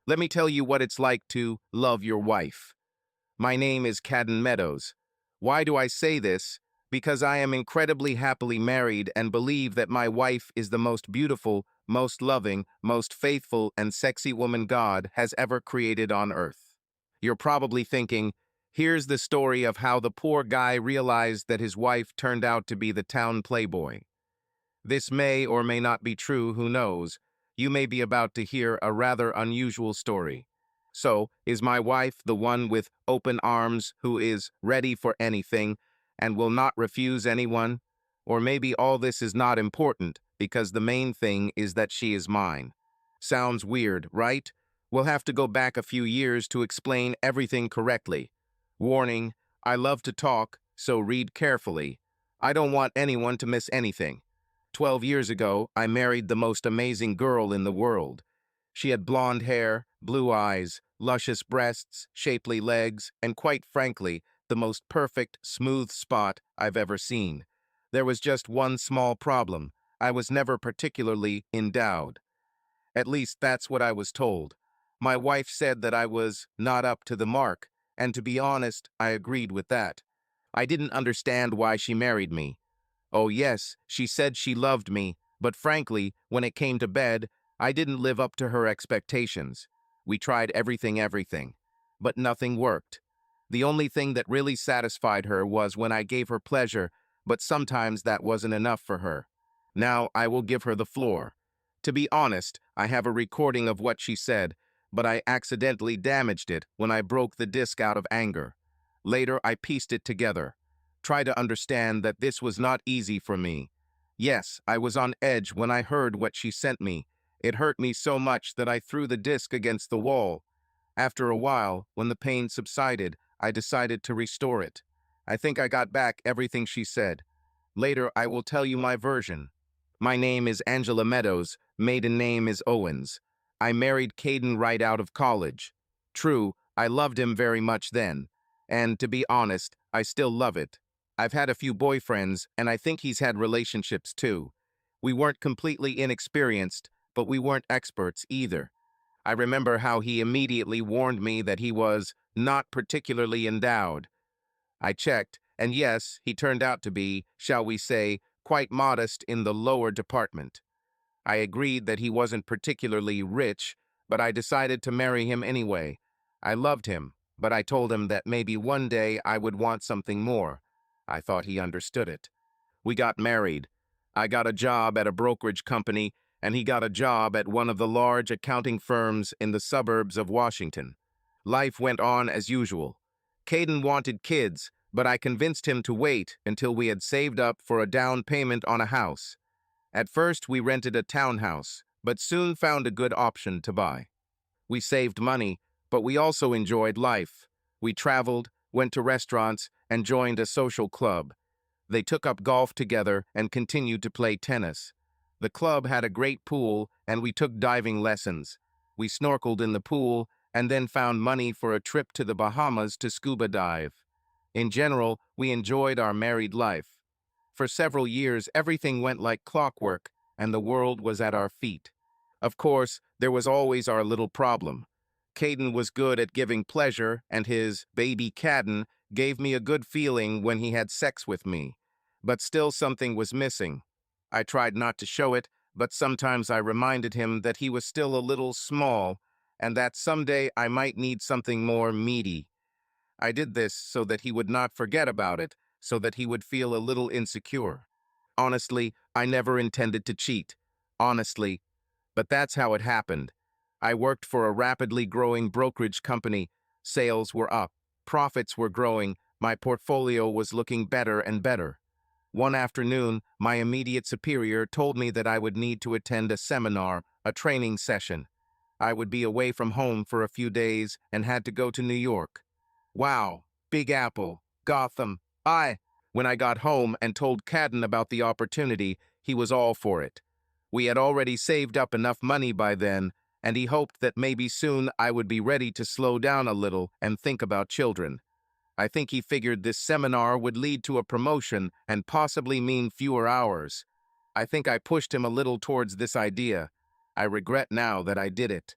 Let me tell you what it's like to love your wife. My name is Caden Meadows. Why do I say this? Because I am incredibly happily married and believe that my wife is the most beautiful, most loving, most faithful, and sexy woman God has ever created on earth. You're probably thinking, here's the story of how the poor guy realized that his wife turned out to be the town playboy. This may or may not be true, who knows? You may be about to hear a rather unusual story. So, is my wife the one with open arms who is ready for anything and will not refuse anyone? Or maybe all this is not important because the main thing is that she is mine. Sounds weird, right? We'll have to go back a few years to explain everything correctly. Warning, I love to talk, so read carefully. I don't want anyone to miss anything. 12 years ago, I married the most amazing girl in the world. She had blonde hair, blue eyes, luscious breasts, shapely legs, and quite frankly, the most perfect, smooth spot I've ever seen. There was just one small problem. I was never particularly endowed. At least that's what I was told. My wife said that I was not up to the mark, and to be honest, I agreed with that. I didn't understand why she married me. Oh yes, she said she loved me, but frankly, when it came to bed, I didn't live up to her expectations. We tried everything, but nothing worked. The only thing that really satisfied her was when I gave her pleasure, but sometimes that wasn't enough for her. Now I will give her the floor. To be honest, I have a recording of what she said, but I accidentally damaged it when I broke the disc out of anger. Later, I pieced it together. Try to understand that this was not easy for me. Yes, I was on edge when I heard what she sent me. It hurt me so much that I threw the disc against the wall. After a while, when the pain subsided, I decided to restore it. I think I got back everything she said. Later, I will tell you my version. My name is Angela Meadows, maiden name is Owens. I married Caden right out of college. True, I loved him very much then. And to be honest, I still love it. I've had a few boyfriends, and I think he's had relationships too. We weren't completely inexperienced, but we weren't experts either. I remember how he immediately warned me that he was not particularly endowed. I checked, and yes, he turned out to be, shall we say, quite modest in the lower department. I agreed that he wasn't particularly rich, but I decided to marry him anyway. I loved him, but I told him that maybe one day I would want something more. I thought he understood it. We got married. I got a job at a brokerage company, and he got a job at one of the large accounting firms in the suburbs of Washington. Life went on as usual. Caden wanted kids, but I convinced him to wait until we had saved up for a down payment on a house. At first, we rented a townhouse, but soon found a good option to buy. We saved money, but we also enjoyed life. We traveled, went to restaurants, and joined a social club. They took up golf together and continued to play tennis. The club had a great pool, and we took diving lessons. We snorkeled in the pool and then found money for a trip to the Bahamas to scuba dive. In general, we enjoyed our married life. For several years, everything went like clockwork, and the world was at our feet. Of course, there was always our little problem. Caden was good at giving pleasure, and his baby Caden gave me a good feeling when he had sex with me. But still something was missing. I tried not to show it, but sometimes I reminded him that he was still a little small, and that someday I might need something more meaty. I did this so that he would not forget about it, so that he would feel a little insecure. Honestly, I never intended to cheat. Honestly. But that's how it happened. I worked for a rapidly growing brokerage company. Sales were up. Profits were growing. My portfolio was looking better and better. One afternoon, my immediate superior told me that I would need to attend a seminar, a training session. I would be away from home for a few days and had to go to New York. Wow, Big Apple, Gotham. When I got home and told Caden about the opportunity, he was all for it. We had already saved up enough money by then, and he hoped that maybe soon I would be ready to slow down a little and think about children. I think he figured this seminar would lead to a promotion and possibly mean fewer hours. I think I pushed him a little towards this idea. I regret now that I did it.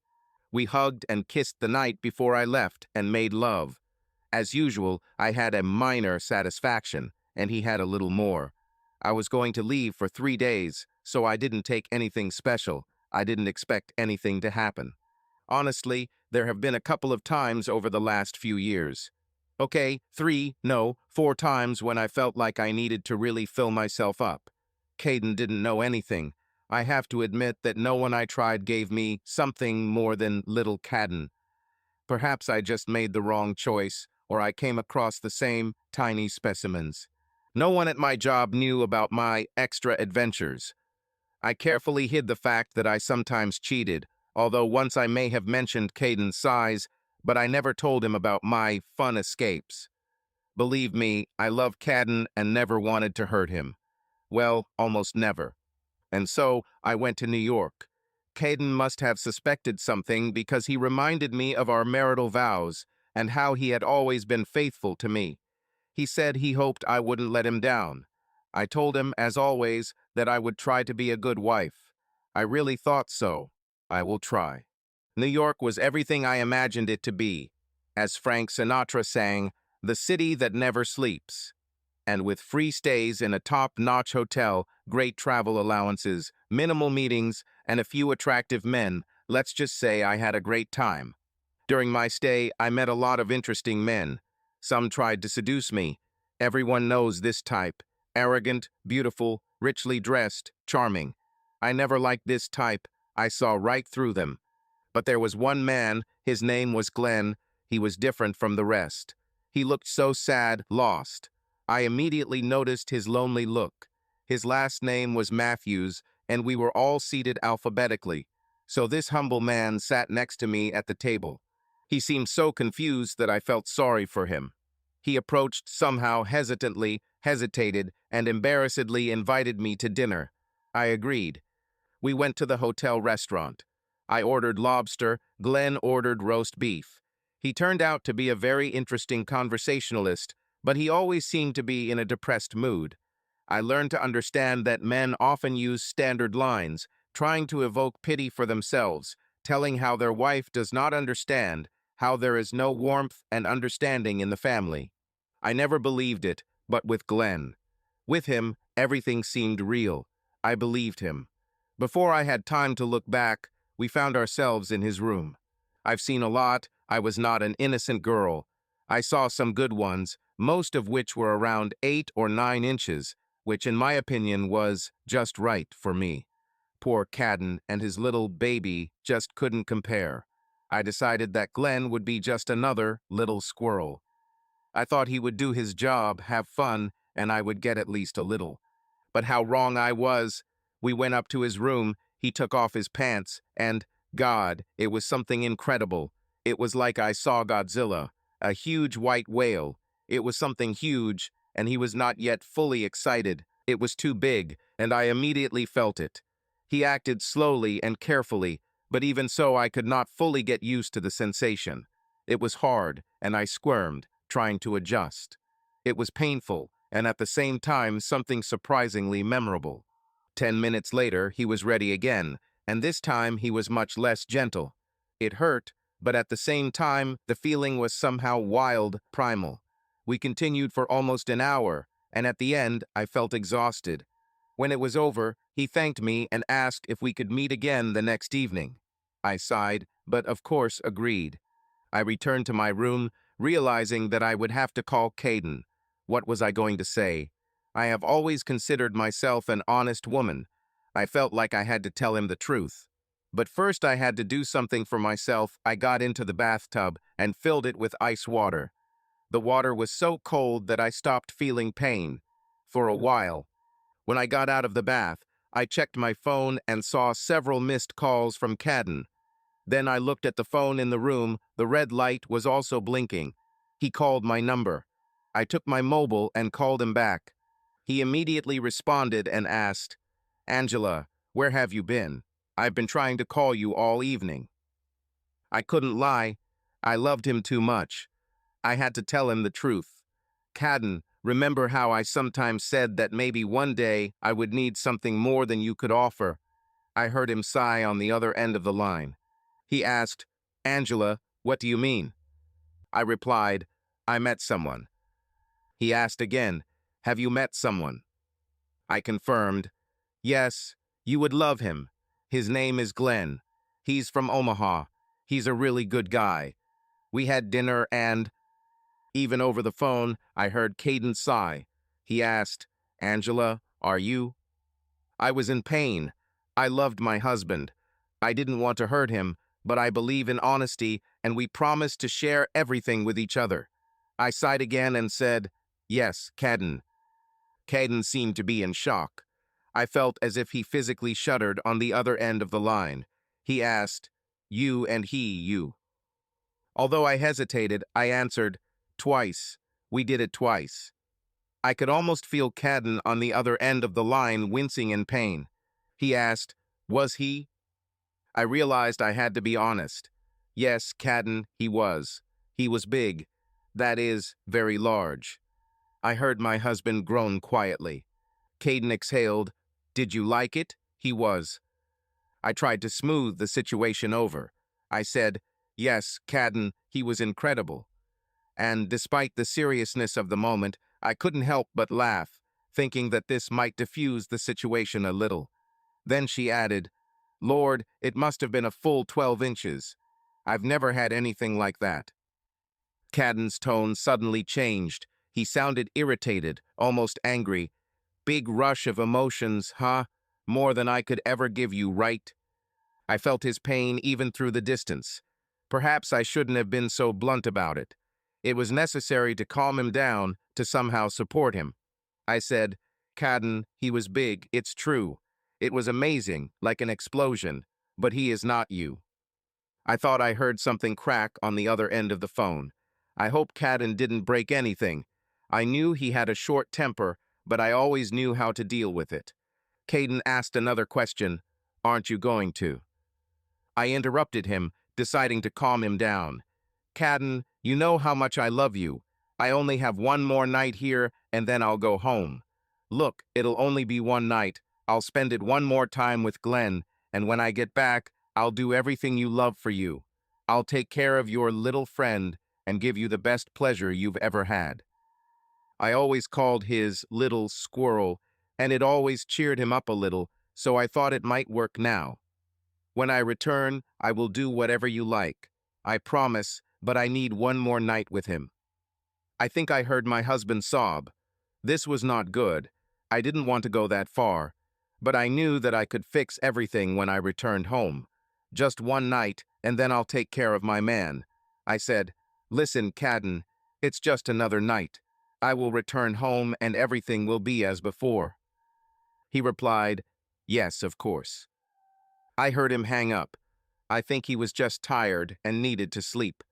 We hugged and kissed the night before I left and made love. As usual, I had a minor satisfaction, and he had a little more. I was going to leave for 3 days, so I didn't take anything special. I didn't expect anything to happen. Honestly, there have been a couple of times over the last few years. Okay, 3, no, 4 times when I felt like I needed to really fill myself up. Caden didn't know anything. I have to admit that no one I tried gave me something more than little Caden. Perhaps I just made the wrong choice, or I came across the same tiny specimens. No one at my job knew about my extra adventures. I carefully hid the fact that I sometimes cheated, although once I may have mentioned Caden's size, but I never told him about my fun escapes. Believe me, I love Caden and never wanted to hurt him. Well, almost never. And so I went to New York. Caden must have suspected something because he reminded me of our marital vows and how he had always been faithful to me. He said he hoped I wouldn't let him down. I told him, as always, that I would try to be a good wife. I really thought so. I will try. New York was everything I imagined it to be. As Frank Sinatra sang, the city that never sleeps. And with free stays in a top-notch hotel, great travel allowances, minimal meetings, and a few attractive men, let's just say I had a great time. During my stay, I met a lot of interesting men. Some tried to seduce me. Everyone knows this type. Arrogant, beautiful, richly dressed, charming. I never liked this type. I saw right through them. But there was one man, his name was Glenn. He was different from the rest. He looked so sad, lost. I immediately noticed his lonely look. His last name was Matthews, and we were all seated alphabetically. So this humble man sat next to me at the table. He seemed so confused that I felt sorry for him. He approached somehow hesitantly, hesitated, and embarrassedly invited me to dinner. I agreed. We went to the hotel restaurant. I ordered lobster, Glenn ordered roast beef. He turned out to be a very interesting conversationalist, but he always seemed to be in a depressed mood. I learned to understand that men often use standard lines, trying to evoke pity for themselves, telling how their wife does not understand, how there is no warmth and understanding in the family. I never believed it, but with Glenn. With him, everything seemed real. I believed him. Before I had time to look back, we found ourselves in his room. I've seen a lot. I was not an innocent girl. I saw some good ones, most of which were around 8 or 9 inches, which in my opinion was just right for me. Poor Caden and his little baby just couldn't compare. I decided that Glenn would be just another little squirrel. I thought he would do his job, have fun, and I would get at least a little. But how wrong I was. We went up to his room, he took off his pants, and, God, it was something incredible. It was like I saw Godzilla, a huge white whale. It was something huge, and he was not yet fully excited. It was too big, and I immediately felt it. He acted slowly and carefully, but even so I could not fully get used to the sensation. It was hard, and I squirmed, trying to adjust. It was painful, and at the same time something surprisingly memorable. 10 minutes later, he was ready again, and this time he was much less gentle. It hurt, but at the same time, the feeling was somehow wild, primal. We continued for almost an hour, and at the end, I felt exhausted. When it was over, he thanked me and asked if we could meet again the next evening. I sighed, but of course agreed. I returned to my room, realizing that I would have to call Caden. What was I going to say? I have always considered myself an honest woman. I felt like I had to tell him the truth. But first I had to do something for myself. I got into the bathtub and filled it with ice water. The water was so cold that I stopped feeling pain. For a while. When I got out of the bath, I checked my phone and saw several missed calls from Caden. Then I looked at the phone in the room. The red light was also blinking. He called my number. I took my mobile and called him back. He immediately responded and asked, "Angela, where have you been? I've been trying to call you all evening." I couldn't lie. I loved him too much. I had to tell him the truth. "Caden, remember how I sometimes said that maybe one day I would need something more than you could offer?" I heard him sigh on the other end of the line. He asked, Angela, what do you mean? I replied, I met someone. He asked again, have you met someone? I confirmed, yes, you would love him. His name is Glenn. He's from Omaha. He's a really good guy. We had dinner and, even over the phone, I heard Caden sigh. He asked, Angela, are you? I was in pain. I loved my husband. I didn't want to hurt him, but I believe in honesty, and we promised to share everything with each other. I sighed again and said, yes, Caden. Caden seemed to be in shock. I felt as if he physically shuddered on the other end of the line. He asked, you and you. Although I hesitated, I answered, twice. We did it twice. I could almost feel Caden on the other end of the line wincing in pain. He asked, was he? I realized I had to be honest. Yes, Caden, he was. He was big. That is, very large. I heard my husband groan quietly. Caden exhaled, did you like it? He was. I tried to smooth the situation over. I said, yes, Caden, he was incredible. And despite the seriousness of the moment, I couldn't help but laugh, thinking that this might diffuse the situation a little. Then she added, Lord, it must have been a full 12 inches. I've never had anything like that. Caden's tone suddenly changed. He sounded irritated, almost angry. Big rush of emotions, huh? More than I could ever give you, right? I felt his pain even through the distance. Perhaps I shouldn't have been so blunt about it. It was necessary to calm him down, to somehow support him. I said, Caden, he was big, it's true. It was amazing, like an explosion, but he is not you. I thought I heard something crack on the other end of the phone. I hope Caden didn't break anything. I knew he had a short temper, but I always knew how to deal with it. Caden asked another question, aren't you going to? I interrupted him, deciding to calm him down. Caden, you know how much I love you. I only have one more night here, and then I'll go home. Look, it'll only be one night. I'll spend it one more time with Glenn, and when I get back, I'll do everything you love for you. I'll take care of your little friend and give you the best pleasure you've ever had. I always called his little squirrel, and it always cheered him up a little, so I thought it might work now. When I return, I will do whatever you like. I promise, but I need one more night with him. I think I heard my husband sob. This was not good. I didn't want to go that far, but I knew that I could fix everything when I returned home. Just one night, and then I'll take care of my man. I said, listen, Caden, it's just another night. I will return home and everything will be as before. He replied, yes, of course. I heard him hang up. I think he was just tired and needed to sleep.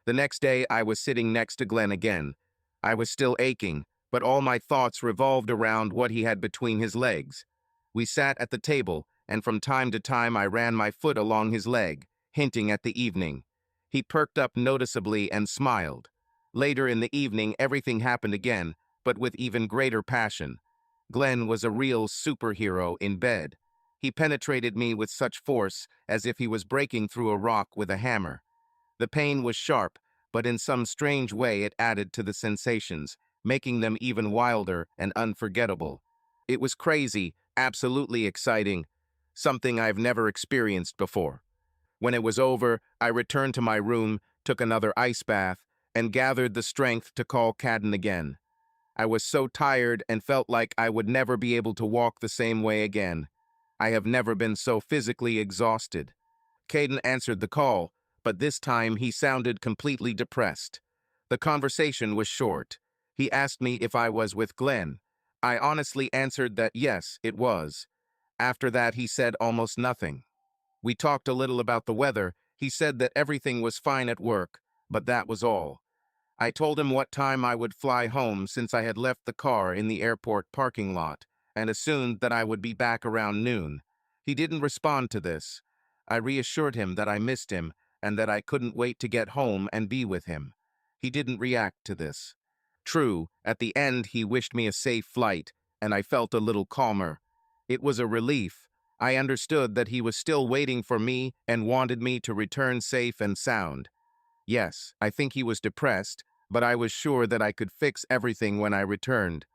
The next day, I was sitting next to Glenn again. I was still aching, but all my thoughts revolved around what he had between his legs. We sat at the table, and from time to time I ran my foot along his leg, hinting at the evening. He perked up noticeably and smiled. Later in the evening, everything happened again, but with even greater passion. Glenn was a real superhero in bed. He penetrated me with such force as if he was breaking through a rock with a hammer. The pain was sharp, but in some strange way it added to the sensations, making them even wilder and unforgettable. It was crazy, absolutely exciting, something I've never experienced before. When it was over, I returned to my room, took another ice bath, and gathered the strength to call Caden again. I was so tired and felt like I would never be able to walk the same way again. I have never been so physically exhausted. Caden answered the call, but this time he sounded completely depressed. The conversation was short. He asked me if I was with Glenn. I honestly answered that yes, it was. After that, he said almost nothing. We talked a little about the weather. He said that everything was fine at work, but that was all. I told him what time I would fly home since I had left the car in the airport parking lot, and assumed that I would be back around noon. He didn't respond to this. I reassured him that I missed him and that I couldn't wait to get home and be with him. He didn't react to this. True, at the end he wished me a safe flight, and I felt a little calmer. It was a relief. I understood that he was still waiting for me and wanted me to return safe and sound. Yes, I think he was depressed, but I was sure that I could fix everything when I returned.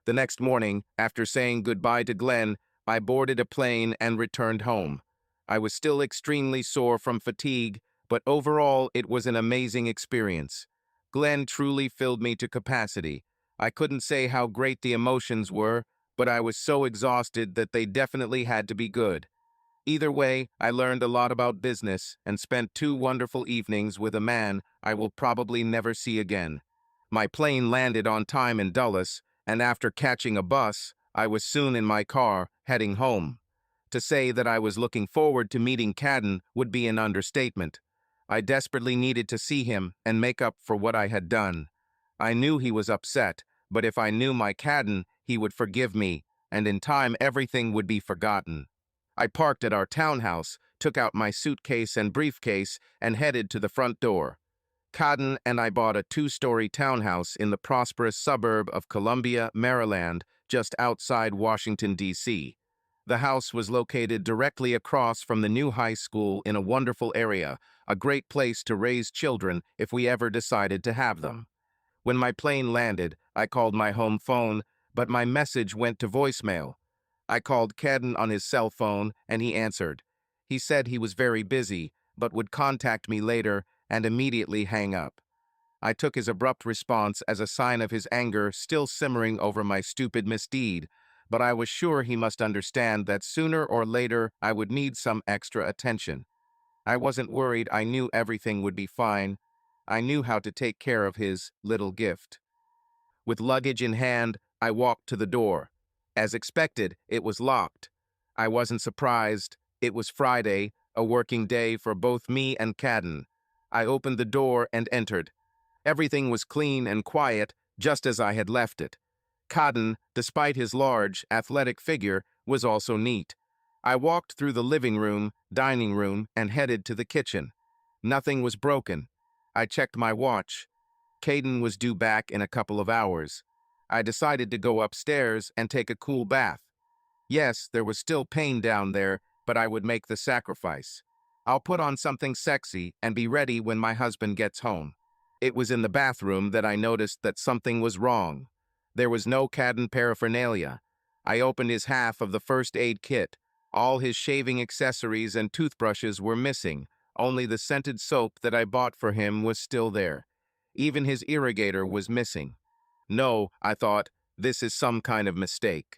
The next morning, after saying goodbye to Glenn, I boarded a plane and returned home. I was still extremely sore from fatigue, but overall it was an amazing experience. Glenn truly filled me to capacity. I couldn't say how great the emotions were, but I was so exhausted that they definitely had to be good. Either way, I learned a lot about business and spent 2 wonderful evenings with a man I will probably never see again. My plane landed on time in Dulles, and after catching a bus, I was soon in my car, heading home. To say that I was looking forward to meeting Caden would be an understatement. I desperately needed to see him and make up for what I had done. I knew he was upset, but if I knew my Caden, he would forgive me, and in time everything would be forgotten. I parked at our townhouse, took out my suitcase and briefcase, and headed to the front door. Caden and I bought a 2-story townhouse in the prosperous suburb of Columbia, Maryland, just outside Washington, D.C. The house was located directly across from the new high school in a wonderful area, a great place to raise children if we ever decided to have them. When my plane landed, I called my home phone, but my message went to voicemail. I called Caden on his cell phone, and he answered. He said he was very busy, but would contact me later and immediately hang up. I took his abrupt response as a sign of his anger still simmering over my stupid misdeed, but I was sure he must understand that sooner or later I would need some extra attention. I wasn't worried. I knew everything would be fine. I knew how to take care of his little gift. With luggage in hand, I walked to the door. As expected, it was locked. I wasn't surprised. It was Friday, a working day for both me and Caden. I opened the door and entered. Everything was clean and quiet, just as I had left it. Caden, despite his large, athletic figure, was also neat. I walked through the living room, dining room, and headed to the kitchen. Nothing was broken. I checked my watch. Caden was due back in a couple of hours. I decided to go upstairs and take a cool bath. Yes, there was still pain down there, but I would make the sacrifice. I'll put on something sexy and be ready when my husband gets home. It was in the bathroom that I noticed that something was wrong. There was no Caden paraphernalia. I opened his half of the first aid kit. All his shaving accessories and toothbrushes were missing. Only the scented soap that I bought for him was still there. Even his irrigator was missing. No, I thought, this is some kind of mistake.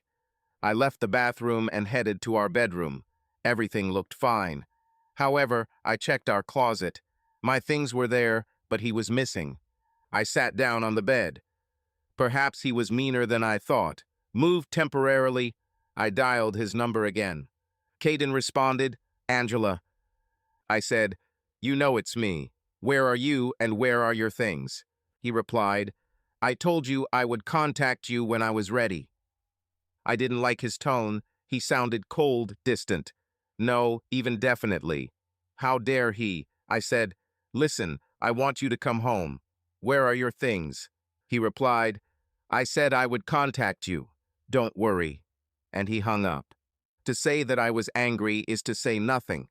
I left the bathroom and headed to our bedroom. Everything looked fine. However, I checked our closet. My things were there, but he was missing. I sat down on the bed. Perhaps he was meaner than I thought. Moved temporarily. I dialed his number again. Caden responded, "Angela." I said, "You know it's me. Where are you and where are your things?" He replied, "I told you I would contact you when I was ready." I didn't like his tone. He sounded cold, distant. No, even definitely. How dare he? I said, "Listen, I want you to come home. Where are your things?" He replied, "I said I would contact you. Don't worry." And he hung up. To say that I was angry is to say nothing.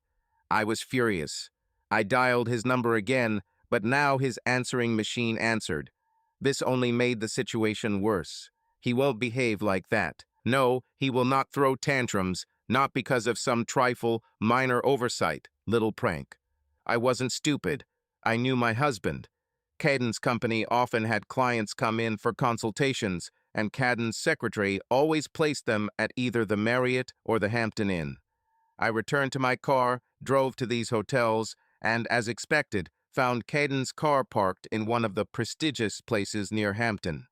I was furious. I dialed his number again, but now his answering machine answered. This only made the situation worse. He won't behave like that. No, he will not throw tantrums, not because of some trifle, minor oversight, little prank. I wasn't stupid. I knew my husband. Caden's company often had clients come in for consultations, and Caden's secretary always placed them at either the Marriott or the Hampton Inn. I returned to my car, drove to these hotels, and, as expected, found Caden's car parked in one of the prestigious places near Hampton.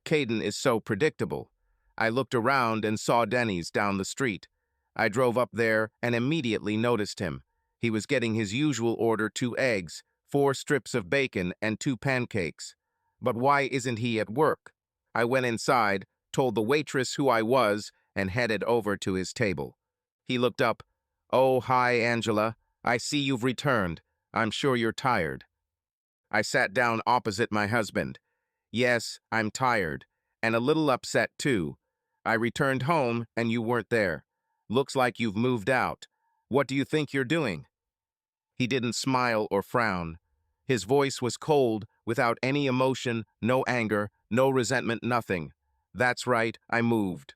Caden is so predictable. I looked around and saw Denny's down the street. I drove up there and immediately noticed him. He was getting his usual order: 2 eggs, 4 strips of bacon, and 2 pancakes. But why isn't he at work? I went inside, told the waitress who I was, and headed over to his table. He looked up. "Oh, hi, Angela. I see you've returned. I'm sure you're tired." I sat down opposite my husband. "Yes, I'm tired, and a little upset too. I returned home and you weren't there. Looks like you've moved out. What do you think you're doing?" He didn't smile or frown. His voice was cold, without any emotion, no anger, no resentment, nothing. "That's right, I moved."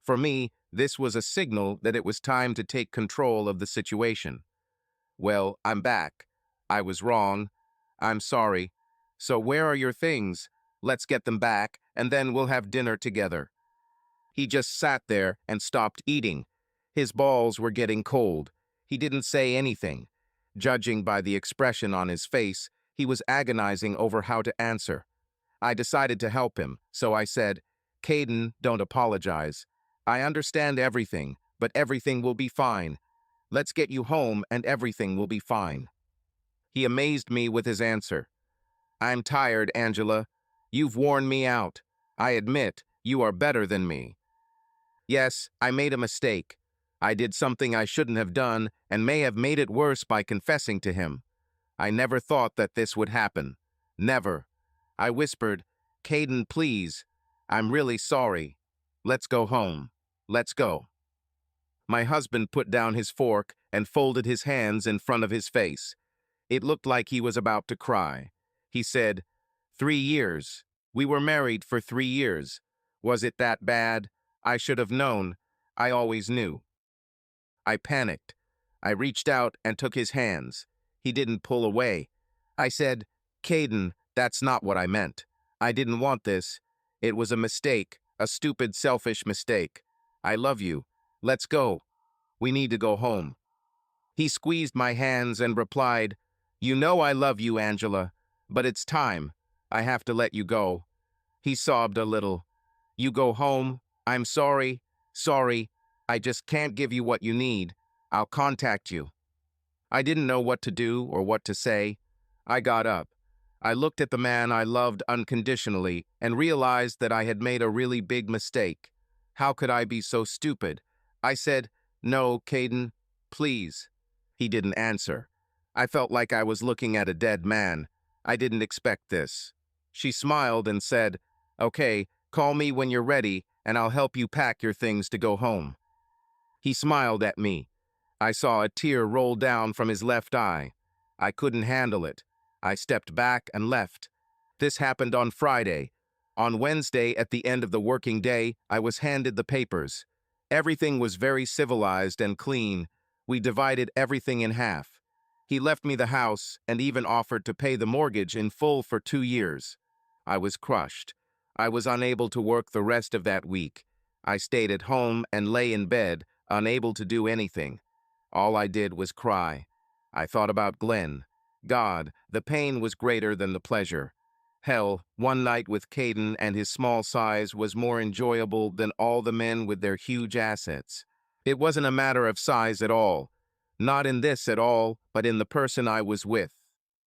For me, this was a signal that it was time to take control of the situation. "Well, I'm back. I was wrong. I'm sorry. So where are your things? Let's get them back, and then we'll have dinner together." He just sat there and stopped eating. His balls were getting cold. He didn't say anything. Judging by the expression on his face, he was agonizing over how to answer. I decided to help him, so I said, "Caden, don't apologize. I understand everything, but everything will be fine. Let's get you home and everything will be fine." He amazed me with his answer. "I'm tired, Angela. You've worn me out. I admit, you are better than me. Yes, I made a mistake. I did something I shouldn't have done and may have made it worse by confessing to him. I never thought that this would happen. Never." I whispered, "Caden, please. I'm really sorry. Let's go home. Let's go." My husband put down his fork and folded his hands in front of his face. It looked like he was about to cry. He said, 3 years. We were married for 3 years. Was it that bad? I should have known. I always knew." I panicked. I reached out and took his hands. He didn't pull away. I said, "Caden, that's not what I meant. I didn't want this. It was a mistake, a stupid, selfish mistake. I love you. Let's go. We need to go home." He squeezed my hands and replied, "You know I love you, Angela, but it's time. I have to let you go." He sobbed a little. "You go home. I'm sorry. Sorry. I just can't give you what you need. I'll contact you." I didn't know what to do or what to say. I got up. I looked at the man I loved unconditionally and realized that I had made a really big mistake. How could I be so stupid? I said, "No, Caden, please." He didn't answer. I felt like I was looking at a dead man. I didn't expect this. She smiled and said, "Okay, call me when you're ready, and I'll help you pack your things to go home." He smiled at me. I saw a tear roll down from his left eye. I couldn't handle it. I stepped back and left. This happened on Friday. On Wednesday, at the end of the working day, I was handed the papers. Everything was very civilized and clean. We divided everything in half. He left me the house and even offered to pay the mortgage in full for 2 years. I was crushed. I was unable to work the rest of that week. I stayed at home and lay in bed, unable to do anything. All I did was cry. I thought about Glenn. God, the pain was greater than the pleasure. Hell, one night with Caden and his small size was more enjoyable than all the men with their huge assets. It wasn't a matter of size at all. Not in this at all, but in the person I was with.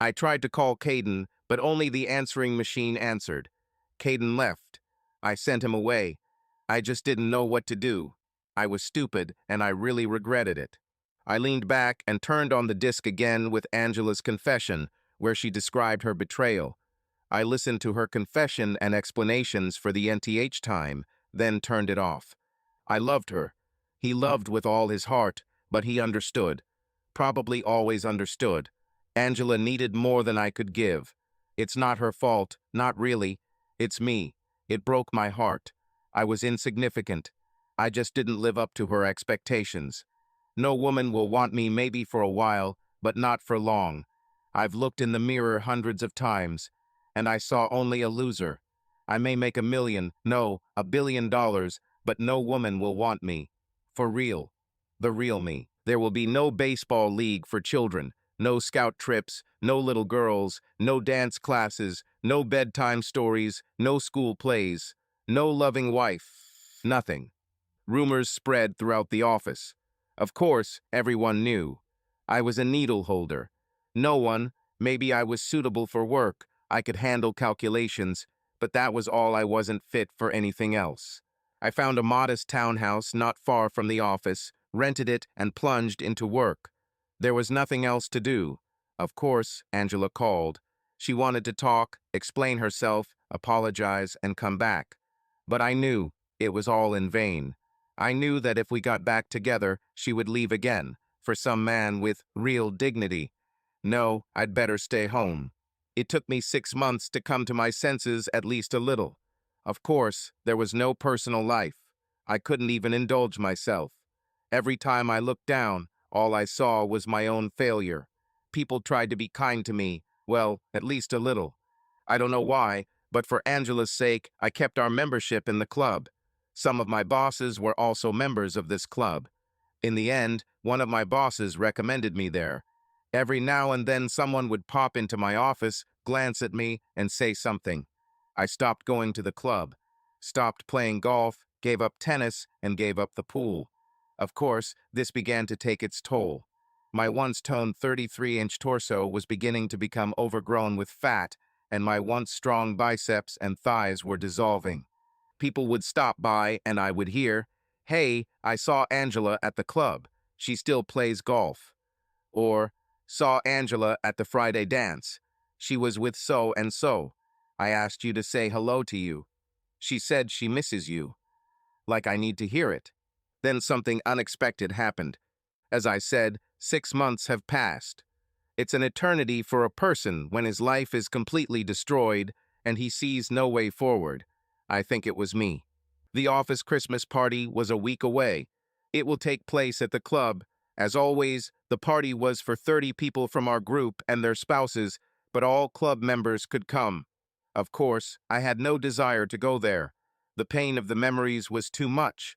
I tried to call Caden, but only the answering machine answered. Caden left. I sent him away. I just didn't know what to do. I was stupid, and I really regretted it. I leaned back and turned on the disc again with Angela's confession, where she described her betrayal. I listened to her confession and explanations for the NTH time, then turned it off. I loved her. He loved with all his heart, but he understood. Probably always understood. Angela needed more than I could give. It's not her fault, not really. It's me. It broke my heart. I was insignificant. I just didn't live up to her expectations. No woman will want me maybe for a while, but not for long. I've looked in the mirror hundreds of times, and I saw only a loser. I may make $1 million, no, $1 billion, but no woman will want me. For real. The real me. There will be no baseball league for children, no scout trips, no little girls, no dance classes, no bedtime stories, no school plays, no loving wife, nothing. Rumors spread throughout the office. Of course, everyone knew. I was a needle holder. No one, maybe I was suitable for work, I could handle calculations, but that was all. I wasn't fit for anything else. I found a modest townhouse not far from the office, rented it, and plunged into work. There was nothing else to do. Of course, Angela called. She wanted to talk, explain herself, apologize, and come back. But I knew it was all in vain. I knew that if we got back together, she would leave again, for some man with real dignity. No, I'd better stay home. It took me 6 months to come to my senses at least a little. Of course, there was no personal life. I couldn't even indulge myself. Every time I looked down, all I saw was my own failure. People tried to be kind to me, well, at least a little. I don't know why, but for Angela's sake, I kept our membership in the club. Some of my bosses were also members of this club. In the end, one of my bosses recommended me there. Every now and then someone would pop into my office, glance at me, and say something. I stopped going to the club, stopped playing golf, gave up tennis, and gave up the pool. Of course, this began to take its toll. My once toned 33-inch torso was beginning to become overgrown with fat, and my once strong biceps and thighs were dissolving. People would stop by and I would hear, "Hey, I saw Angela at the club. She still plays golf." Or, "Saw Angela at the Friday dance. She was with so and so. I asked you to say hello to you. She said she misses you." Like I need to hear it. Then something unexpected happened. As I said, 6 months have passed. It's an eternity for a person when his life is completely destroyed and he sees no way forward. I think it was me. The office Christmas party was a week away. It will take place at the club. As always, the party was for 30 people from our group and their spouses, but all club members could come. Of course, I had no desire to go there. The pain of the memories was too much.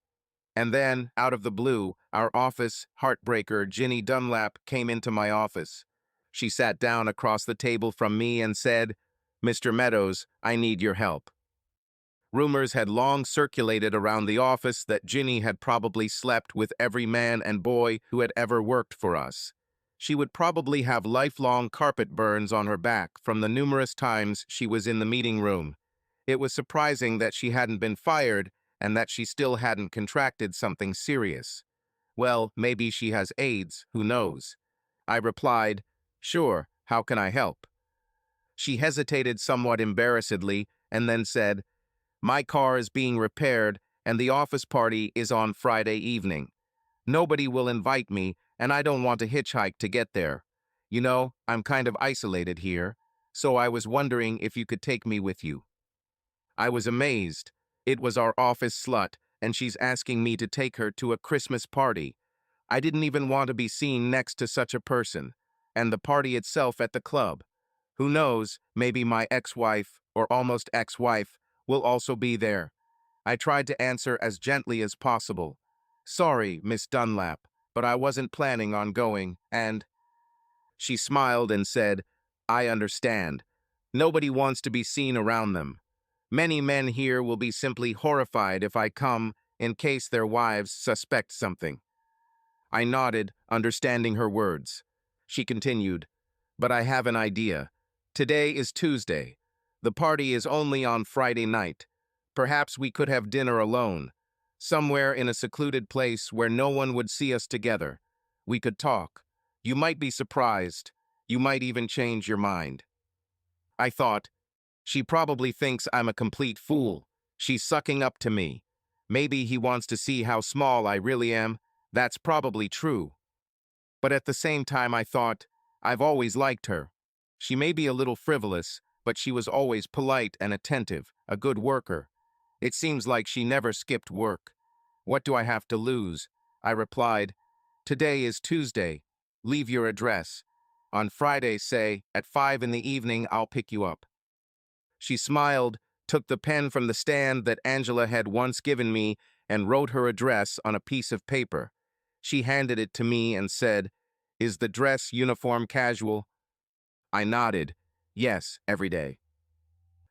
And then, out of the blue, our office heartbreaker, Ginny Dunlap, came into my office. She sat down across the table from me and said, "Mr. Meadows, I need your help." Rumors had long circulated around the office that Ginny had probably slept with every man and boy who had ever worked for us. She would probably have lifelong carpet burns on her back from the numerous times she was in the meeting room. It was surprising that she hadn't been fired and that she still hadn't contracted something serious. Well, maybe she has AIDS, who knows? I replied, "Sure, how can I help?" She hesitated somewhat embarrassedly and then said, "My car is being repaired and the office party is on Friday evening. Nobody will invite me and I don't want to hitchhike to get there. You know, I'm kind of isolated here, so I was wondering if you could take me with you." I was amazed. It was our office slut, and she's asking me to take her to a Christmas party. I didn't even want to be seen next to such a person. And the party itself at the club. Who knows, maybe my ex-wife, or almost ex-wife, will also be there. I tried to answer as gently as possible. "Sorry, Miss Dunlap, but I wasn't planning on going, and—" She smiled and said, "I understand. Nobody wants to be seen around them. Many men here will be simply horrified if I come in case their wives suspect something." I nodded, understanding her words. She continued, "But I have an idea. Today is Tuesday. The party is only on Friday night. Perhaps we could have dinner alone, somewhere in a secluded place where no one would see us together. We could talk. You might be surprised. You might even change your mind." I thought, she probably thinks I'm a complete fool. She's sucking up to me. Maybe he wants to see how small I really am. That's probably true. But at the same time, I thought, I've always liked her. She may be a little frivolous, but she was always polite and attentive, a good worker. It seems like she never skipped work. What do I have to lose? I replied, "Today is Tuesday. Leave your address. On Friday, say, at 5 in the evening, I'll pick you up." She smiled, took the pen from the stand that Angela had once given me, and wrote her address on a piece of paper. She handed it to me and said, "Is the dress uniform casual?" I nodded. "Yes, every day."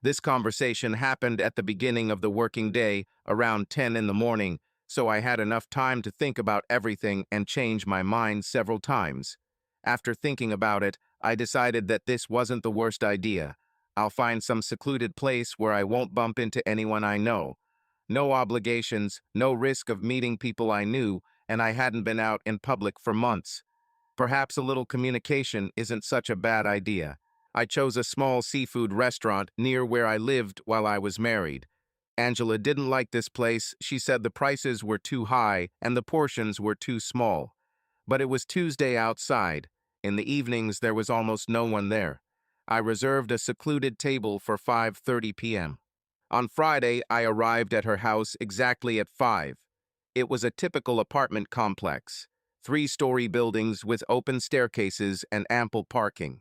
This conversation happened at the beginning of the working day, around 10 in the morning, so I had enough time to think about everything and change my mind several times. After thinking about it, I decided that this wasn't the worst idea. I'll find some secluded place where I won't bump into anyone I know. No obligations, no risk of meeting people I knew, and I hadn't been out in public for months. Perhaps a little communication isn't such a bad idea. I chose a small seafood restaurant near where I lived while I was married. Angela didn't like this place. She said the prices were too high and the portions were too small. But it was Tuesday outside. In the evenings, there was almost no one there. I reserved a secluded table for 5:30 p.m. On Friday, I arrived at her house exactly at 5. It was a typical apartment complex, three-story buildings with open staircases and ample parking.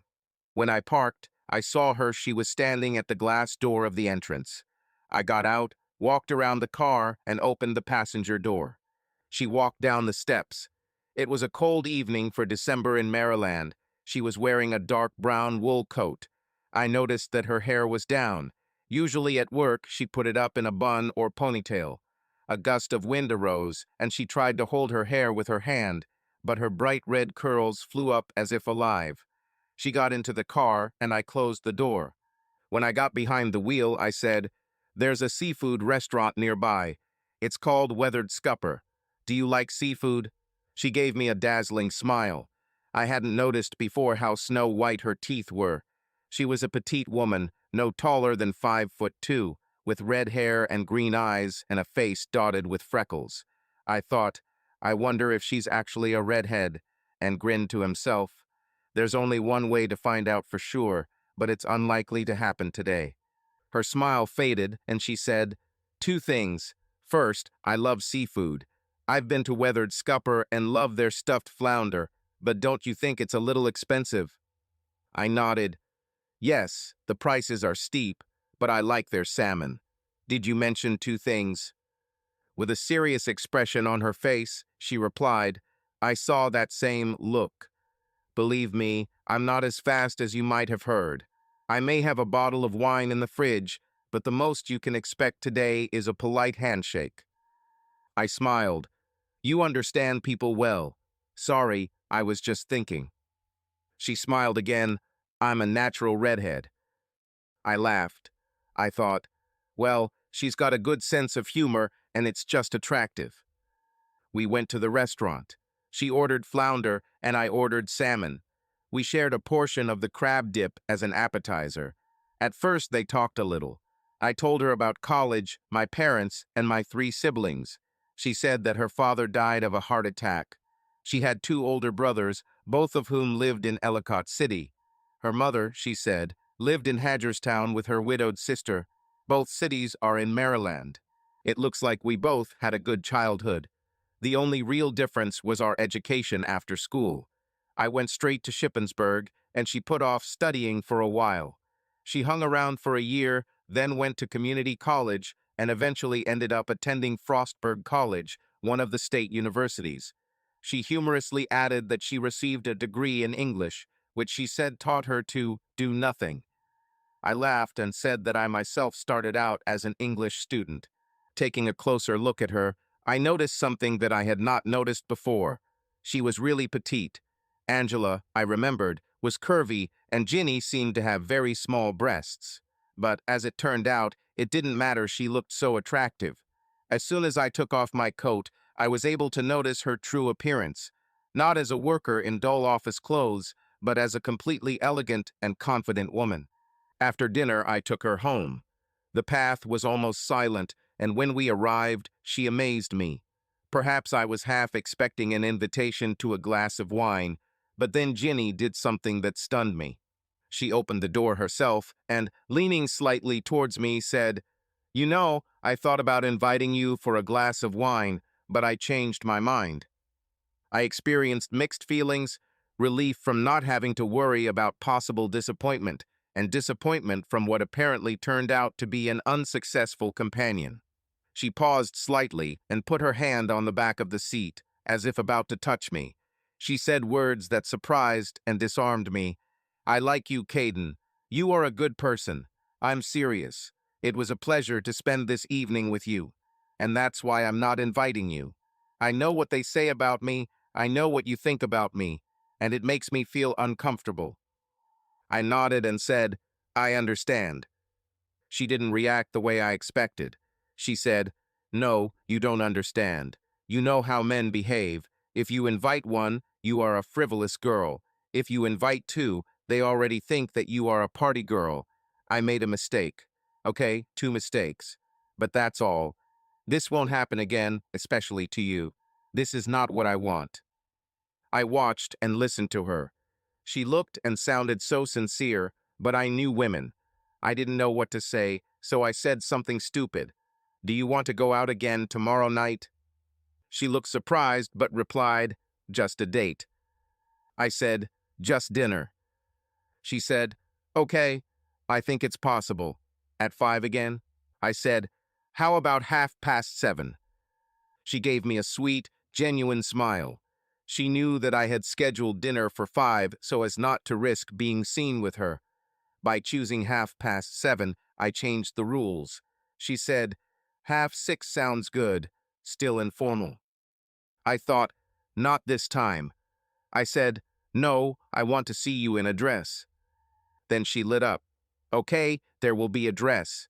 When I parked, I saw her. She was standing at the glass door of the entrance. I got out, walked around the car, and opened the passenger door. She walked down the steps. It was a cold evening for December in Maryland. She was wearing a dark brown wool coat. I noticed that her hair was down. Usually at work, she put it up in a bun or ponytail. A gust of wind arose, and she tried to hold her hair with her hand, but her bright red curls flew up as if alive. She got into the car, and I closed the door. When I got behind the wheel, I said, "There's a seafood restaurant nearby. It's called Weathered Scupper. Do you like seafood?" She gave me a dazzling smile. I hadn't noticed before how snow-white her teeth were. She was a petite woman, no taller than 5'2", with red hair and green eyes and a face dotted with freckles. I thought, I wonder if she's actually a redhead, and grinned to himself. There's only one way to find out for sure, but it's unlikely to happen today. Her smile faded, and she said, "Two things. First, I love seafood. I've been to Weathered Scupper and love their stuffed flounder, but don't you think it's a little expensive?" I nodded. "Yes, the prices are steep, but I like their salmon. Did you mention two things?" With a serious expression on her face, she replied, "I saw that same look. Believe me, I'm not as fast as you might have heard. I may have a bottle of wine in the fridge, but the most you can expect today is a polite handshake." I smiled. "You understand people well. Sorry, I was just thinking." She smiled again. "I'm a natural redhead." I laughed. I thought, well, she's got a good sense of humor, and it's just attractive. We went to the restaurant. She ordered flounder, and I ordered salmon. We shared a portion of the crab dip as an appetizer. At first, they talked a little. I told her about college, my parents, and my 3 siblings. She said that her father died of a heart attack. She had 2 older brothers, both of whom lived in Ellicott City. Her mother, she said, lived in Hagerstown with her widowed sister. Both cities are in Maryland. It looks like we both had a good childhood. The only real difference was our education after school. I went straight to Shippensburg, and she put off studying for a while. She hung around for a year, then went to community college, and eventually ended up attending Frostburg College, one of the state universities. She humorously added that she received a degree in English, which she said taught her to do nothing. I laughed and said that I myself started out as an English student. Taking a closer look at her, I noticed something that I had not noticed before. She was really petite. Angela, I remembered, was curvy, and Ginny seemed to have very small breasts. But as it turned out, it didn't matter. She looked so attractive. As soon as I took off my coat, I was able to notice her true appearance, not as a worker in dull office clothes, but as a completely elegant and confident woman. After dinner, I took her home. The path was almost silent, and when we arrived, she amazed me. Perhaps I was half expecting an invitation to a glass of wine, but then Ginny did something that stunned me. She opened the door herself and, leaning slightly towards me, said, "You know, I thought about inviting you for a glass of wine, but I changed my mind." I experienced mixed feelings, relief from not having to worry about possible disappointment, and disappointment from what apparently turned out to be an unsuccessful companion. She paused slightly and put her hand on the back of the seat, as if about to touch me. She said words that surprised and disarmed me. "I like you, Caden. You are a good person. I'm serious. It was a pleasure to spend this evening with you. And that's why I'm not inviting you. I know what they say about me. I know what you think about me. And it makes me feel uncomfortable." I nodded and said, "I understand." She didn't react the way I expected. She said, "No, you don't understand. You know how men behave. If you invite one, you are a frivolous girl. If you invite two, they already think that you are a party girl. I made a mistake. Okay, 2 mistakes. But that's all. This won't happen again, especially to you. This is not what I want." I watched and listened to her. She looked and sounded so sincere, but I knew women. I didn't know what to say, so I said something stupid. "Do you want to go out again tomorrow night?" She looked surprised, but replied, "Just a date." I said, "Just dinner." She said, "Okay, I think it's possible. At 5 again?" I said, "How about 7:30?" She gave me a sweet, genuine smile. She knew that I had scheduled dinner for 5 so as not to risk being seen with her. By choosing 7:30, I changed the rules. She said, 6:30 sounds good, still informal. I thought, not this time. I said, "No, I want to see you in a dress." Then she lit up. "Okay, there will be a dress."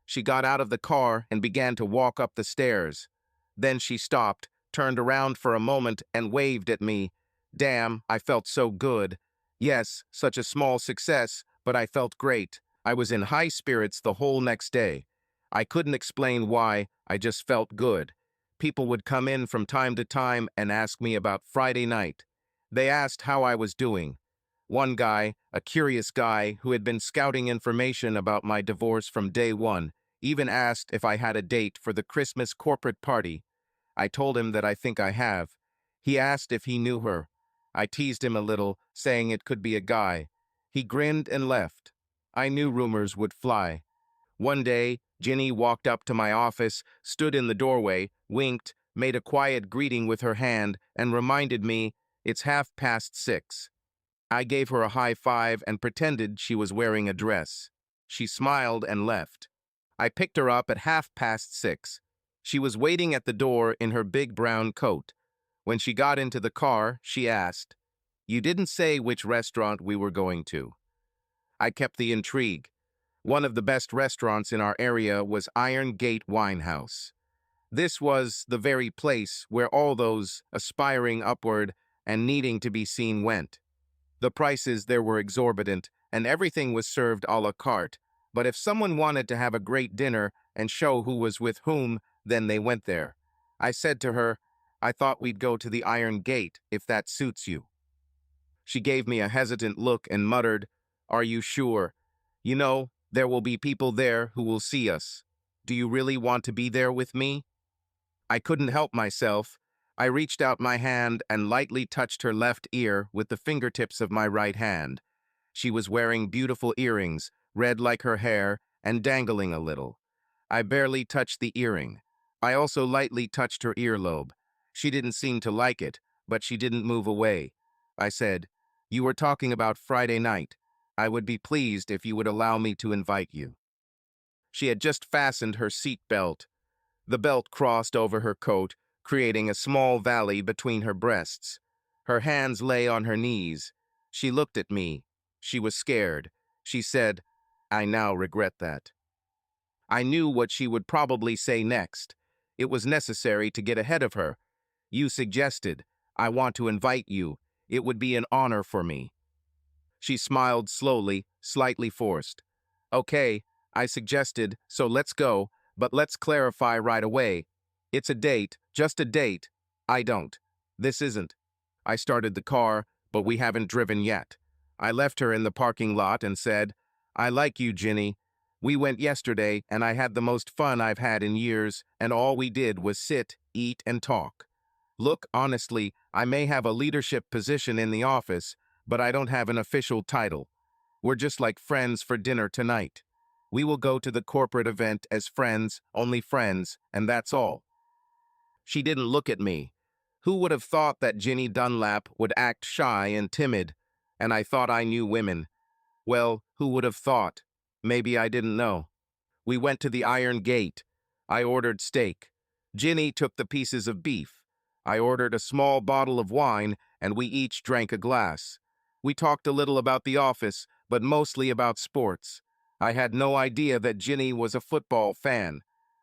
She got out of the car and began to walk up the stairs. Then she stopped, turned around for a moment, and waved at me. Damn, I felt so good. Yes, such a small success, but I felt great. I was in high spirits the whole next day. I couldn't explain why, I just felt good. People would come in from time to time and ask me about Friday night. They asked how I was doing. One guy, a curious guy who had been scouting information about my divorce from day one, even asked if I had a date for the Christmas corporate party. I told him that I think I have. He asked if he knew her. I teased him a little, saying it could be a guy. He grinned and left. I knew rumors would fly. One day, Ginny walked up to my office, stood in the doorway, winked, made a quiet greeting with her hand, and reminded me, "It's 6:30." I gave her a high five and pretended she was wearing a dress. She smiled and left. I picked her up at 6:30. She was waiting at the door in her big brown coat. When she got into the car, she asked, "You didn't say which restaurant we were going to." I kept the intrigue. One of the best restaurants in our area was Iron Gate Winehouse. This was the very place where all those aspiring upward and needing to be seen went. The prices there were exorbitant, and everything was served à la carte, but if someone wanted to have a great dinner and show who was with whom, then they went there. I said to her, "I thought we'd go to the Iron Gate, if that suits you." She gave me a hesitant look and muttered, "Are you sure? You know, there will be people there who will see us. Do you really want to be there with me?" I couldn't help myself. I reached out my hand and lightly touched her left ear with the fingertips of my right hand. She was wearing beautiful earrings, red like her hair, and dangling a little. I barely touched the earring. I also lightly touched her earlobe. She didn't seem to like it, but she didn't move away. I said, "You were talking about Friday night. I would be pleased if you would allow me to invite you." She had just fastened her seat belt. The belt crossed over her coat, creating a small valley between her breasts. Her hands lay on her knees. She looked at me. She was scared. She said, "I now regret that." I knew what she would probably say next. It was necessary to get ahead of her. "You suggested. I want to invite you. It would be an honor for me." She smiled slowly, slightly forced. "Okay, I suggested, so let's go, but let's clarify right away. It's a date, just a date. I don't. This isn't." I started the car, but we haven't driven yet. I left her in the parking lot and said, "I like you, Ginny. We went yesterday, and I had the most fun I've had in years, and all we did was sit, eat, and talk. Look, honestly, I may have a leadership position in the office, but I don't have an official title. We're just like friends for dinner tonight. We will go to the corporate event as friends, only friends, and that's all." She didn't look at me. Who would have thought that Ginny Dunlap would act shy and timid? And I thought I knew women. Well, who would have thought? Maybe I didn't know. We went to the Iron Gate. I ordered steak. Ginny took the pieces of beef. I ordered a small bottle of wine, and we each drank a glass. We talked a little about the office, but mostly about sports. I had no idea that Ginny was a football fan.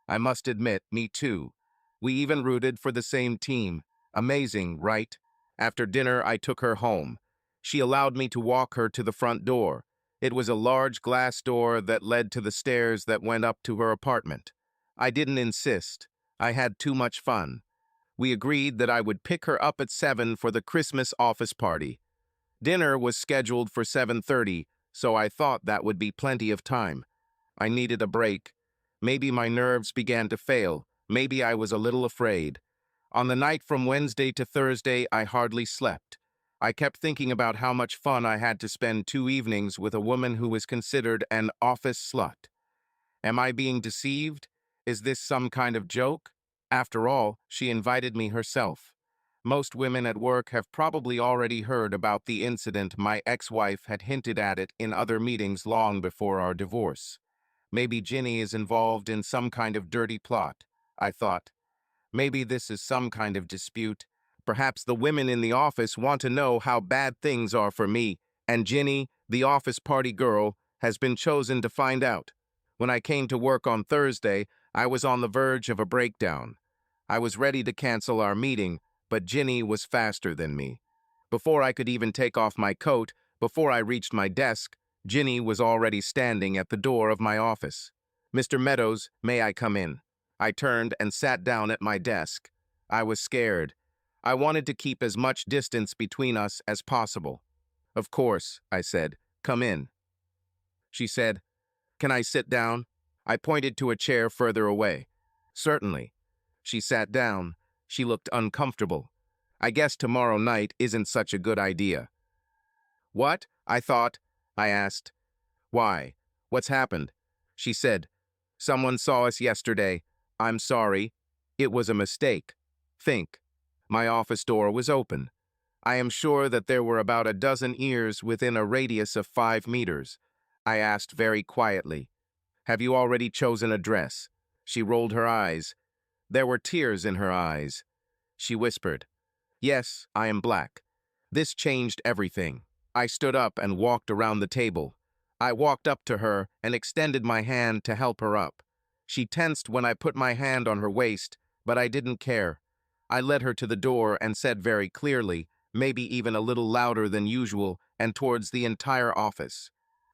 I must admit, me too. We even rooted for the same team. Amazing, right? After dinner, I took her home. She allowed me to walk her to the front door. It was a large glass door that led to the stairs that went up to her apartment. I didn't insist. I had too much fun. We agreed that I would pick her up at 7 for the Christmas office party. Dinner was scheduled for 7:30, so I thought that would be plenty of time. I needed a break. Maybe my nerves began to fail. Maybe I was a little afraid. On the night from Wednesday to Thursday, I hardly slept. I kept thinking about how much fun I had to spend 2 evenings with a woman who was considered an office slut. Am I being deceived? Is this some kind of joke? After all, she invited me herself. Most women at work have probably already heard about the incident. My ex-wife had hinted at it in other meetings long before our divorce. Maybe Ginny is involved in some kind of dirty plot, I thought. Maybe this is some kind of dispute. Perhaps the women in the office want to know how bad things are for me, and Ginny, the office party girl, has been chosen to find out. When I came to work on Thursday, I was on the verge of a breakdown. I was ready to cancel our meeting, but Ginny was faster than me. Before I could even take off my coat, before I reached my desk, Ginny was already standing at the door of my office. "Mr. Meadows, may I come in?" I turned and sat down at my desk. I was scared. I wanted to keep as much distance between us as possible. "Of course," I said. "Come in." She said, "Can I sit down?" I pointed to a chair further away. "Certainly." She sat down. She looked uncomfortable. "I guess tomorrow night isn't such a good idea." "What?" I thought. I asked. "Why? What's happened?" She said, "Someone saw us yesterday. I'm sorry. It was a mistake. Think." My office door was open. I am sure that there were about a dozen ears within a radius of 5 meters. I asked very quietly, "Have you already chosen a dress?" She rolled her eyes. There were tears in her eyes. She whispered, "Yes, I am black." This changed everything. I stood up and walked around the table. I walked up to her and extended my hand to help her up. She tensed when I put my hand on her waist, but I didn't care. I led her to the door and said very clearly, maybe even a little louder than usual, and towards the entire office,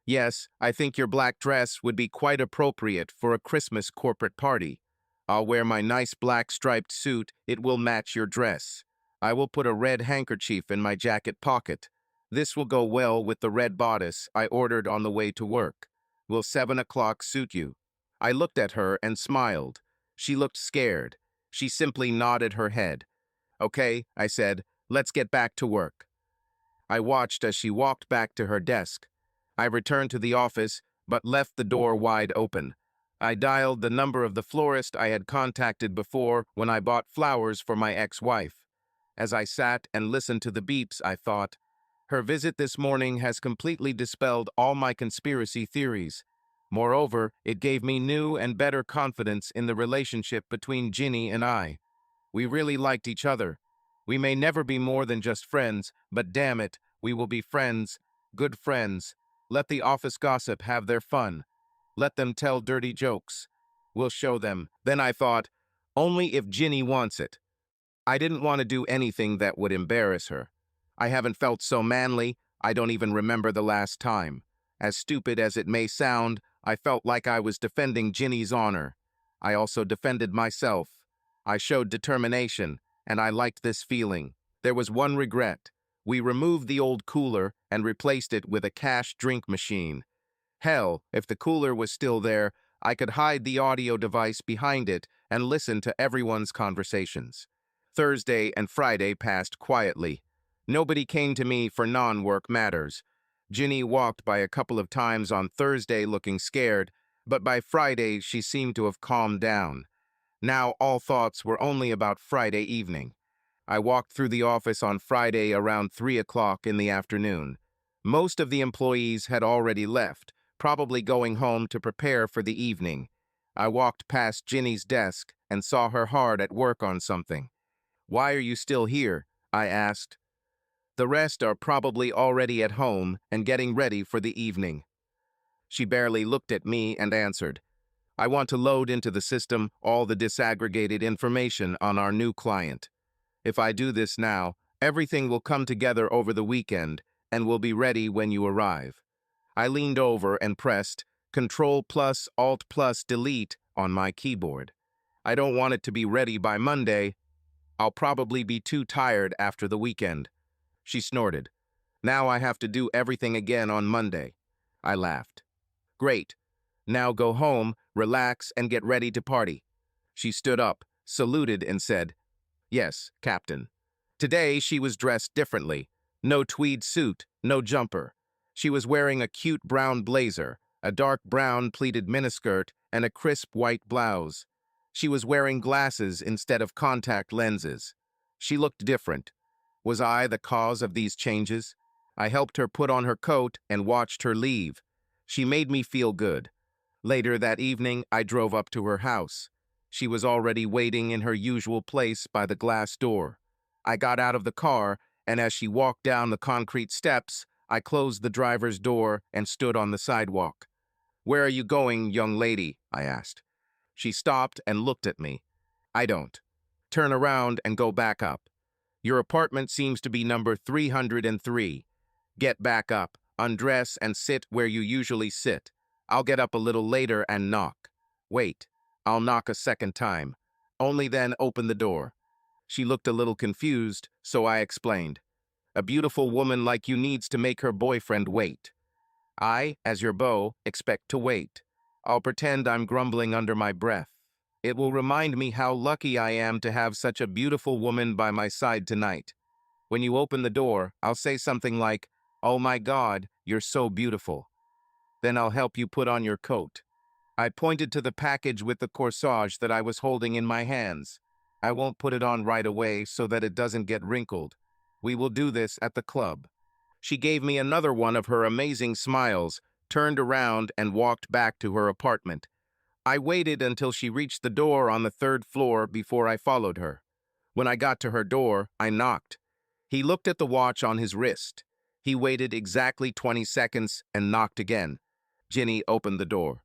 "Yes, I think your black dress would be quite appropriate for a Christmas corporate party. I'll wear my nice black striped suit. It will match your dress. I will put a red handkerchief in my jacket pocket. This will go well with the red bodice I ordered on the way to work. Will 7 o'clock suit you?" I looked at her and smiled. She looked scared. She simply nodded her head. "Okay," I said, "let's get back to work." I watched as she walked back to her desk. I returned to the office, but left the door wide open. I dialed the number of the florist I had contacted before when I bought flowers for my ex-wife. As I sat and listened to the beeps, I thought, her visit this morning has completely dispelled all my conspiracy theories. Moreover, it gave me new and better confidence in the relationship between Ginny and I. We really liked each other. We may never be more than just friends, but damn it, we will be friends, good friends. Let the office gossip have their fun. Let them tell dirty jokes. We'll show them. Then I thought, only if Ginny wants it. I didn't want to do anything that would embarrass her. I haven't felt so manly, I don't even remember the last time. As stupid as it may sound, I felt like I was defending Ginny's honor. I also defended myself. I showed determination, and I liked this feeling. There was one regret. We removed the old cooler and replaced it with a cash drink machine. Hell, if the cooler was still there, I could hide the audio device behind it and listen to everyone's conversations. Thursday and Friday passed quietly. Nobody came to me for non-work matters. Ginny walked by a couple of times on Thursday looking scared, but by Friday she seemed to have calmed down. Now all thoughts were only about Friday evening. I walked through the office on Friday around 3 o'clock in the afternoon. Most of the employees had already left, probably going home to prepare for the evening. I walked past Ginny's desk and saw her hard at work on something. "Why are you still here?" I asked. "The rest are probably already at home and getting ready for the evening." She barely looked at me and answered, "I want to load into the system all the disaggregated information on our new client. If I do this now, everything will come together over the weekend and will be ready when you arrive." I leaned over and pressed Control plus Alt plus Delete on my keyboard. I don't want it to be ready by Monday. I'll probably be too tired after the weekend. She snorted. Now I have to do everything again on Monday. I laughed. Great. Now go home, relax, and get ready to party. She stood up, saluted, and said, "Yes, Captain." Today she was dressed differently. No tweed suit, no jumper. She was wearing a cute brown blazer, a dark brown pleated miniskirt, and a crisp white blouse. She was wearing glasses instead of contact lenses. She looked different. Was I the cause of these changes? I helped her put on her coat and watched her leave. She made me feel good. Later that evening, I drove up to her house. She was already waiting in her usual place by the glass door. I got out of the car, and as she walked down the concrete steps, I closed the driver's door and stood on the sidewalk. "Where are you going, young lady?" I asked. She stopped and looked at me. "I don't. Turn around and go back up. Your apartment seems to be number 303. Get back up, undress, and sit where you usually sit. I'll get up a little later and knock. Wait, I'll knock a second time. Only then open the door." She looked a little confused, so I explained. "A beautiful woman like you needs to make her boyfriend wait. I, as your beau, expect to wait. I'll pretend I'm grumbling under my breath. It will remind me how lucky I am to have such a beautiful woman by my side tonight. When you open the door, I'll say something like, 'Oh my God, you're so beautiful.' Then I'll help you put on your coat." I pointed to the package with the corsage that I was holding in my hands. "I won't put it on right away so that it doesn't get wrinkled. We will do this at the club." She gave me another one of her amazing smiles, turned around, and walked back to her apartment. I waited until she reached the door on the third floor before I followed her. When I got to her door, I knocked. He looked at the watch on his wrist. He waited exactly 20 seconds and knocked again. Ginny opened the door.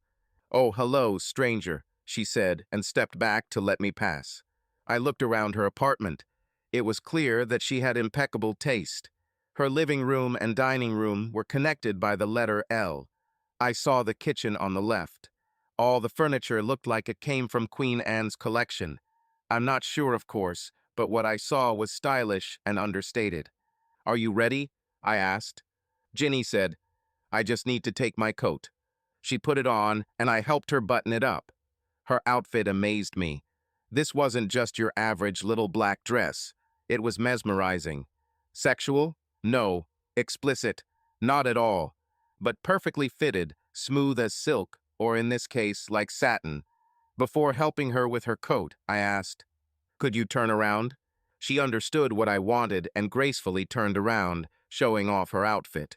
"Oh, hello, stranger," she said, and stepped back to let me pass. I looked around her apartment. It was clear that she had impeccable taste. Her living room and dining room were connected by the letter L. I saw the kitchen on the left. All the furniture looked like it came from Queen Anne's collection. I'm not sure, of course, but what I saw was stylish and understated. "Are you ready?" I asked. Ginny said, "I just need to take my coat." She put it on, and I helped her button it up. Her outfit amazed me. This wasn't just your average little black dress. It was mesmerizing. Sexual? No. Explicit? Not at all. But perfectly fitted, smooth as silk, or in this case, like satin. Before helping her with her coat, I asked, "Could you turn around?" She understood what I wanted and gracefully turned around, showing off her outfit.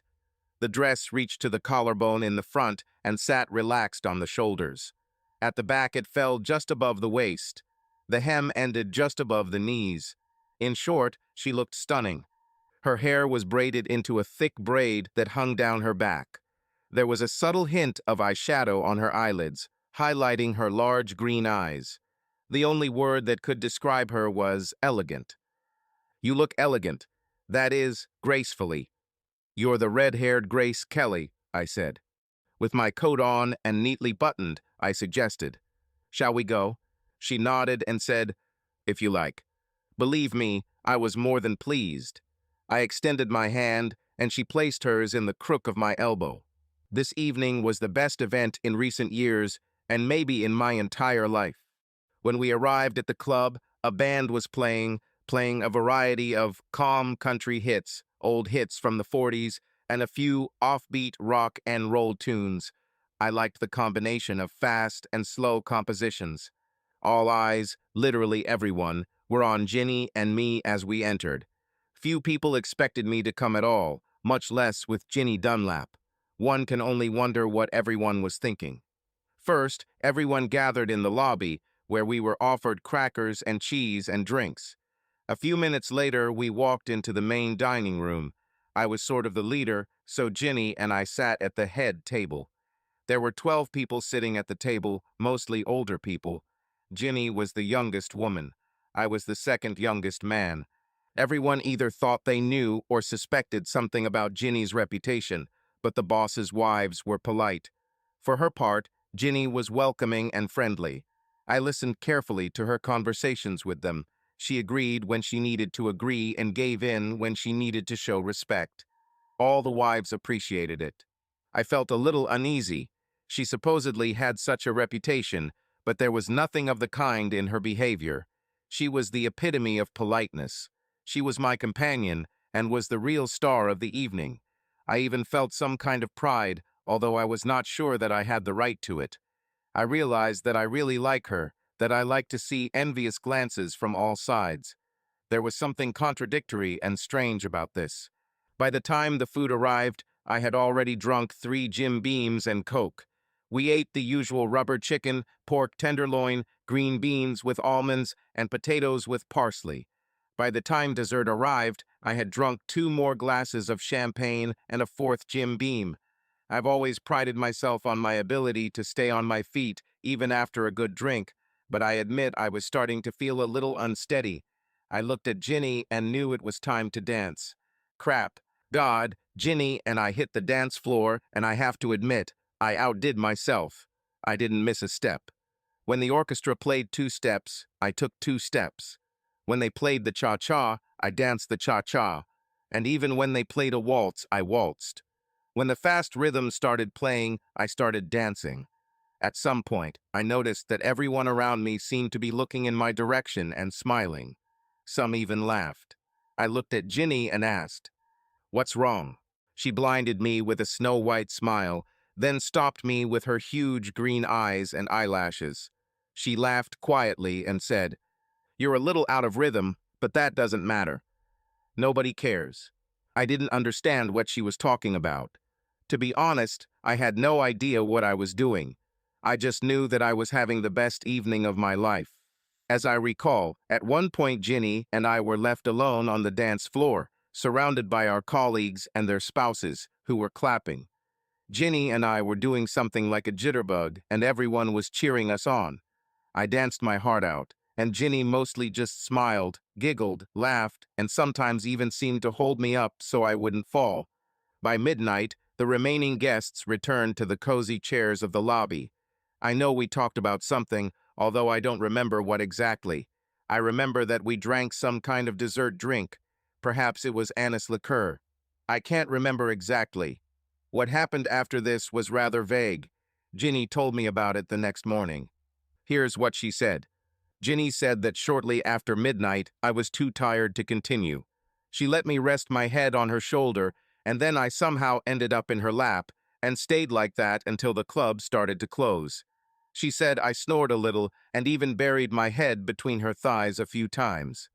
The dress reached to the collarbone in the front and sat relaxed on the shoulders. At the back it fell just above the waist. The hem ended just above the knees. In short, she looked stunning. Her hair was braided into a thick braid that hung down her back. There was a subtle hint of eyeshadow on her eyelids, highlighting her large green eyes. The only word that could describe her was elegant. "You look elegant. That is, gracefully. You're the red-haired Grace Kelly," I said. With my coat on and neatly buttoned, I suggested, "Shall we go?" She nodded and said, "If you like." Believe me, I was more than pleased. I extended my hand, and she placed hers in the crook of my elbow. This evening was the best event in recent years, and maybe in my entire life. When we arrived at the club, a band was playing a variety of calm country hits, old hits from the 40s, and a few offbeat rock and roll tunes. I liked the combination of fast and slow compositions. All eyes, literally everyone, were on Ginny and me as we entered. Few people expected me to come at all, much less with Ginny Dunlap. One can only wonder what everyone was thinking. First, everyone gathered in the lobby, where we were offered crackers and cheese and drinks. A few minutes later, we walked into the main dining room. I was sort of the leader, so Ginny and I sat at the head table. There were 12 people sitting at the table, mostly older people. Ginny was the youngest woman. I was the second youngest man. Everyone either thought they knew or suspected something about Ginny's reputation, but the boss's wives were polite. For her part, Ginny was welcoming and friendly. I listened carefully to her conversations with them. She agreed when she needed to agree and gave in when she needed to show respect. All the wives appreciated it. I felt a little uneasy. She supposedly had such a reputation, but there was nothing of the kind in her behavior. She was the epitome of politeness. She was my companion and was the real star of the evening. I even felt some kind of pride, although I was not sure that I had the right to it. I realized that I really like her, that I like to see envious glances from all sides. There was something contradictory and strange about this. By the time the food arrived, I had already drunk 3 Jim Beams and Coke. We ate the usual rubber chicken, pork tenderloin, green beans with almonds, and potatoes with parsley. By the time dessert arrived, I had drunk 2 more glasses of champagne and a 4th Jim Beam. I've always prided myself on my ability to stay on my feet even after a good drink, but I admit I was starting to feel a little unsteady. I looked at Ginny and knew it was time to dance. Crap. God, Ginny and I hit the dance floor, and I have to admit, I outdid myself. I didn't miss a step. When the orchestra played 2 steps, I took 2 steps. When they played the cha-cha, I danced the cha-cha. And even when they played a waltz, I waltzed. When the fast rhythm started playing, I started dancing. At some point, I noticed that everyone around me seemed to be looking in my direction and smiling. Some even laughed. I looked at Ginny and asked, "What's wrong?" She blinded me with a snow-white smile, then stopped me with her huge green eyes and eyelashes. She laughed quietly and said, "You're a little out of rhythm, but that doesn't matter. Nobody cares." I didn't understand what she was talking about. To be honest, I had no idea what I was doing. I just knew that I was having the best evening of my life. As I recall, at one point Ginny and I were left alone on the dance floor, surrounded by our colleagues and their spouses, who were clapping. Ginny and I were doing something like a jitterbug, and everyone was cheering us on. I danced my heart out, and Ginny mostly just smiled, giggled, laughed, and sometimes even seemed to hold me up so I wouldn't fall. By midnight, the remaining guests returned to the cozy chairs of the lobby. I know we talked about something, although I don't remember what exactly. I remember that we drank some kind of dessert drink. Perhaps it was anise liqueur. I can't remember exactly. What happened after this was rather vague. Ginny told me about it the next morning. Here's what she said. Ginny said that shortly after midnight, I was too tired to continue. She let me rest my head on her shoulder, and then I somehow ended up in her lap, and stayed like that until the club started to close. She said I snored a little and even buried my head between her thighs a few times.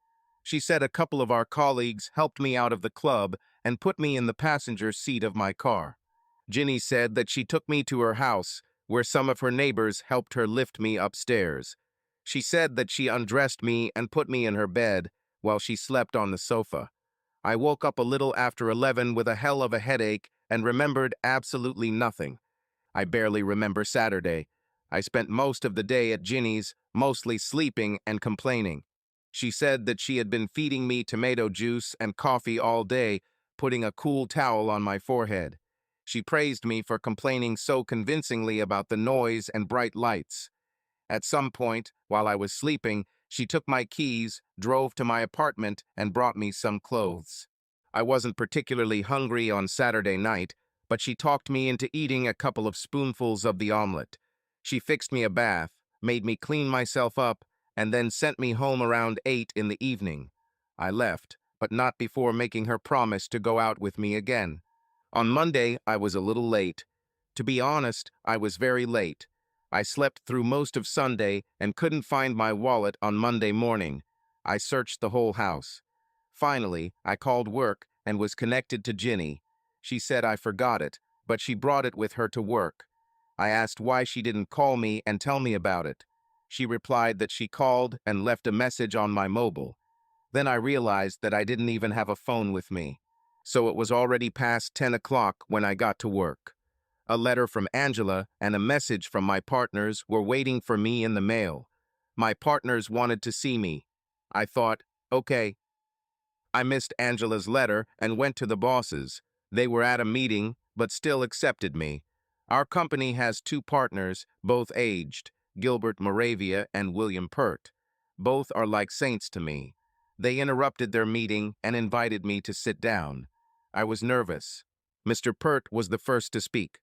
She said a couple of our colleagues helped me out of the club and put me in the passenger seat of my car. Ginny said that she took me to her house, where some of her neighbors helped her lift me upstairs. She said that she undressed me and put me in her bed while she slept on the sofa. I woke up a little after 11 with a hell of a headache and remembered absolutely nothing. I barely remember Saturday. I spent most of the day at Ginny's, mostly sleeping and complaining. She said that she had been feeding me tomato juice and coffee all day, putting a cool towel on my forehead. She praised me for complaining so convincingly about the noise and bright lights. At some point, while I was sleeping, she took my keys, drove to my apartment, and brought me some clothes. I wasn't particularly hungry on Saturday night, but she talked me into eating a couple of spoonfuls of the omelet. She fixed me a bath, made me clean myself up, and then sent me home around 8 in the evening. I left, but not before making her promise to go out with me again. On Monday, I was a little late. To be honest, I was very late. I slept through most of Sunday and couldn't find my wallet on Monday morning. I searched the whole house. Finally, I called work and was connected to Ginny. She said I forgot it, but she brought it with her to work. I asked why she didn't call me and tell me about it. She replied that she called and left a message on my mobile. Then I realized that I didn't even have a phone with me. So it was already past 10 o'clock when I got to work. A letter from Angela and a message from my partners were waiting for me in the mail. My partners wanted to see me. I thought, okay. I missed Angela's letter and went to the bosses. They were at a meeting, but still accepted me. Our company has two partners, both aged, Gilbert Moravia and William Pert. Both are like saints to me. They interrupted their meeting and invited me to sit down. I was nervous. Mr. Pert was the first to speak.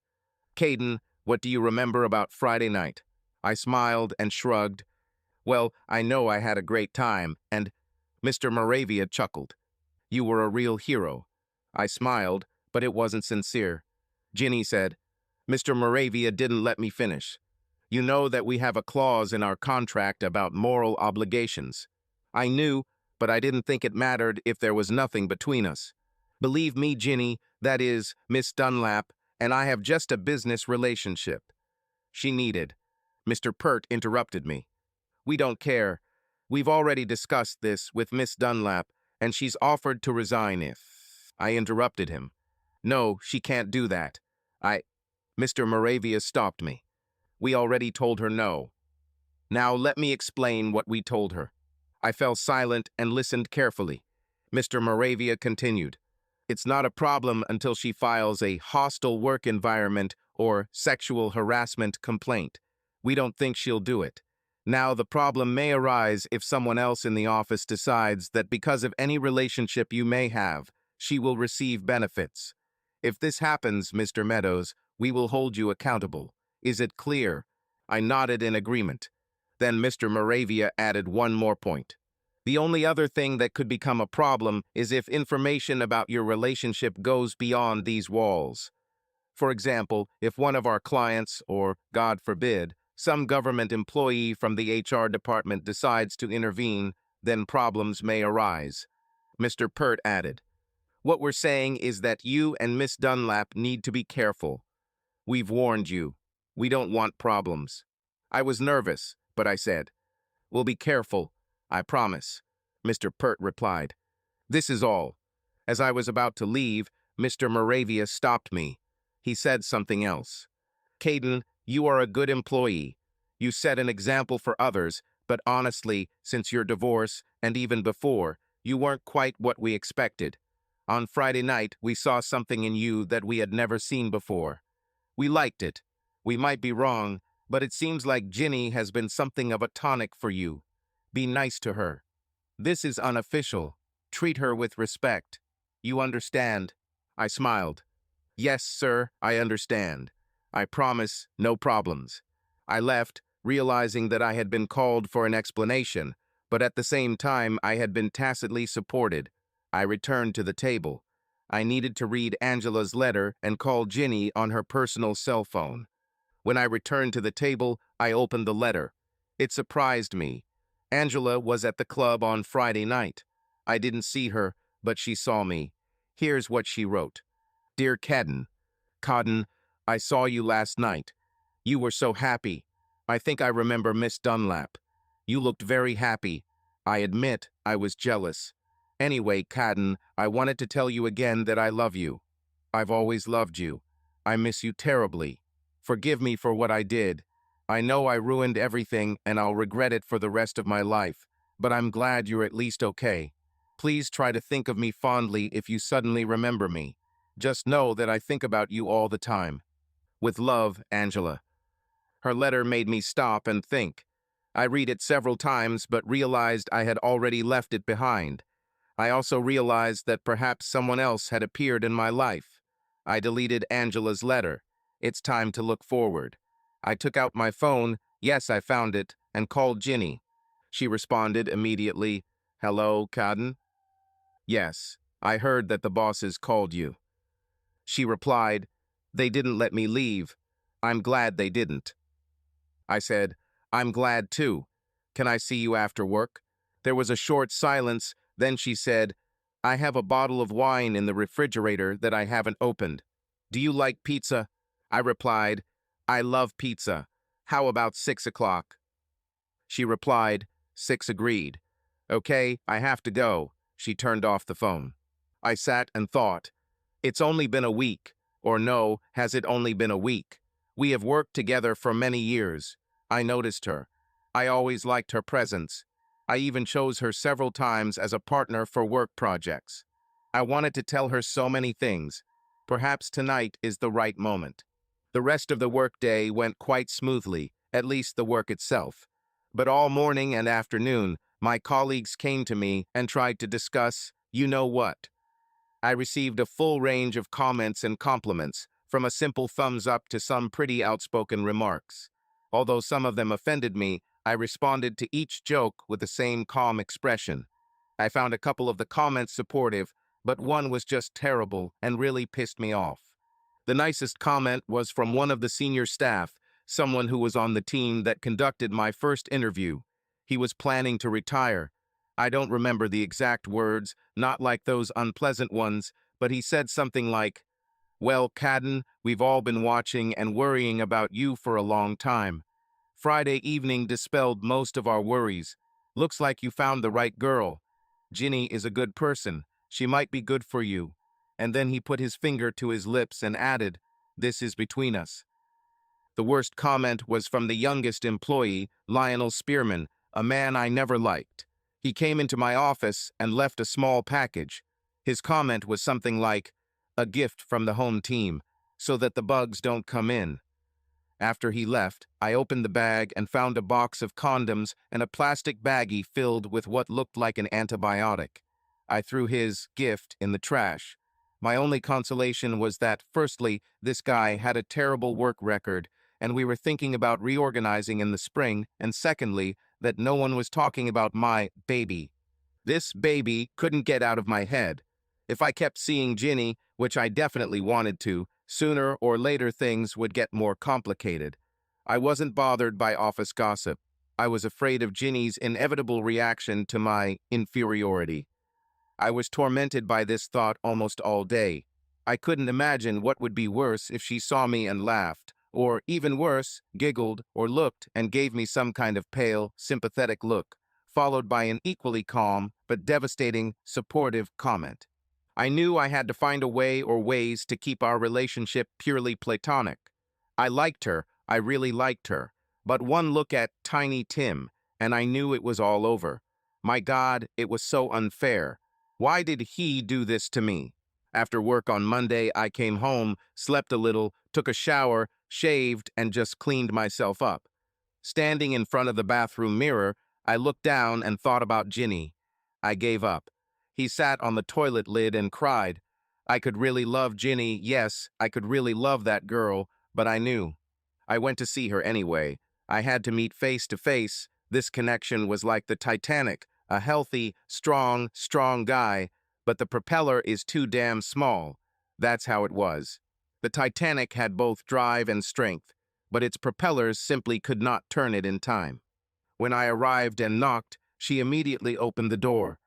Caden, what do you remember about Friday night? I smiled and shrugged. Well, I know I had a great time, and Mr. Moravia chuckled. You were a real hero. I smiled, but it wasn't sincere. Ginny said, Mr. Moravia didn't let me finish. You know that we have a clause in our contract about moral obligations. I knew, but I didn't think it mattered if there was nothing between us. Believe me, Ginny, that is, Miss Dunlap, and I have just a business relationship. She needed. Mr. Pert interrupted me. We don't care. We've already discussed this with Miss Dunlap, and she's offered to resign if... I interrupted him. No, she can't do that. Mr. Moravia stopped me. We already told her no. Now let me explain what we told her. I fell silent and listened carefully. Mr. Moravia continued. It's not a problem until she files a hostile work environment or sexual harassment complaint. We don't think she'll do it. Now, the problem may arise if someone else in the office decides that because of any relationship you may have, she will receive benefits. If this happens, Mr. Meadows, we will hold you accountable. Is it clear? I nodded in agreement. Then Mr. Moravia added one more point. The only other thing that could become a problem is if information about your relationship goes beyond these walls. For example, if one of our clients, or, God forbid, some government employee from the HR department decides to intervene, then problems may arise. Mr. Pert added, What we're saying is that you and Miss Dunlap need to be careful. We've warned you. We don't want problems. I was nervous, but I said, We'll be careful, I promise. Mr. Pert replied, This is all. As I was about to leave, Mr. Moravia stopped me. He said something else. Caden, you are a good employee. You set an example for others, but honestly, since your divorce, and even before, you weren't quite what we expected. On Friday night, we saw something in you that we had never seen before. We liked it. We might be wrong, but it seems like Ginny has been something of a tonic for you. Be nice to her. This is unofficial. Treat her with respect. You understand? I smiled. Yes, sir, I understand. I promise, no problems. I left, realizing that I had been called for an explanation, but at the same time I had been tacitly supported. I returned to the table. I needed to read Angela's letter and call Ginny on her personal cell phone. When I returned to the table, I opened the letter. It surprised me. Angela was at the club on Friday night. I didn't see her, but she saw me. Here's what she wrote. Dear Caden, I saw you last night. You were so happy. I think I remember Miss Dunlap. You looked very happy. I admit I was jealous. Anyway, Caden, I wanted to tell you again that I love you. I've always loved you. I miss you terribly. Forgive me for what I did. I know I ruined everything and I'll regret it for the rest of my life, but I'm glad you're at least okay. Please try to think of me fondly if you suddenly remember me. Just know that I think about you all the time. With love, Angela. Her letter made me stop and think. I read it several times but realized I had already left it behind. I also realized that perhaps someone else had appeared in my life. I deleted Angela's letter. It's time to look forward. I took out my phone, yes, I found it, and called Ginny. She responded immediately, Hello, Caden? Yes, I heard that the bosses called you. She replied, They didn't let me leave. I'm glad they didn't. I said, I'm glad too. Can I see you after work? There was a short silence, then she said, I have a bottle of wine in the refrigerator that I haven't opened. Do you like pizza? I replied, I love pizza. How about 6 o'clock? She replied, 6 agreed. Okay, I have to go. She turned off the phone. I sat and thought, it's only been a week. Or no, has it only been a week? We have worked together for many years. I noticed her. I always liked her presence. I even chose her several times as a partner for work projects. I wanted to tell her so many things. Perhaps tonight is the right moment. The rest of the workday went quite smoothly, at least the work itself. But all morning and afternoon, my colleagues came to me and tried to discuss, you know what. I received a full range of comments and compliments, from a simple thumbs up to some pretty outspoken remarks. Although some of them offended me, I responded to each joke with the same calm expression. I found a couple of the comments supportive, but one was just terrible and really pissed me off. The nicest comment was from one of the senior staff, someone who was on the team that conducted my first interview. He was planning to retire. I don't remember the exact words, not like those unpleasant ones, but he said something like, "Well, Caden, we've all been watching and worrying about you for a long time. Friday evening dispelled most of our worries. Looks like you found the right girl. Ginny is a good person. She might be good for you." And then he put his finger to his lips and added, "This is between us." The worst comment was from the youngest employee, Lionel Spearman, a man I never liked. He came into my office and left a small package. His comment was something like, "A gift from the home team, so that the bugs don't come in." After he left, I opened the bag and found a box of condoms and a plastic baggie filled with what looked like an antibiotic. I threw his gift in the trash. My only consolation was that, firstly, this guy had a terrible work record, and we were thinking about reorganizing in the spring, and secondly, that no one was talking about my baby. This baby couldn't get out of my head. If I kept seeing Ginny, which I definitely wanted to, sooner or later things would get more complicated. I wasn't bothered by office gossip. I was afraid of Ginny's inevitable reaction to my inferiority. I was tormented by this thought almost all day. I couldn't imagine what would be worse if she saw me and laughed, or even worse, giggled or looked and gave me some kind of pale, sympathetic look, followed by an equally calm but devastating, supportive comment. I knew I had to find a way or ways to keep our relationship purely platonic. I liked her, I really liked her, but one look at Tiny Tim, and I knew it was all over. My God, it was so unfair. Why did he do this to me? After work on Monday, I came home, slept a little, took a shower, shaved, and just cleaned myself up. Standing in front of the bathroom mirror, I looked down and thought about Ginny. I gave up. He sat on the toilet lid and cried. I could really love Ginny, yes, I could really love that girl, but I knew. I went to see her anyway. I had to meet face to face. This connection was like the Titanic, a healthy, strong guy, but the propeller is too damn small. That's how it was. The Titanic had both drive and strength, but its propellers simply could not turn it in time. When I arrived and knocked, she immediately opened the door.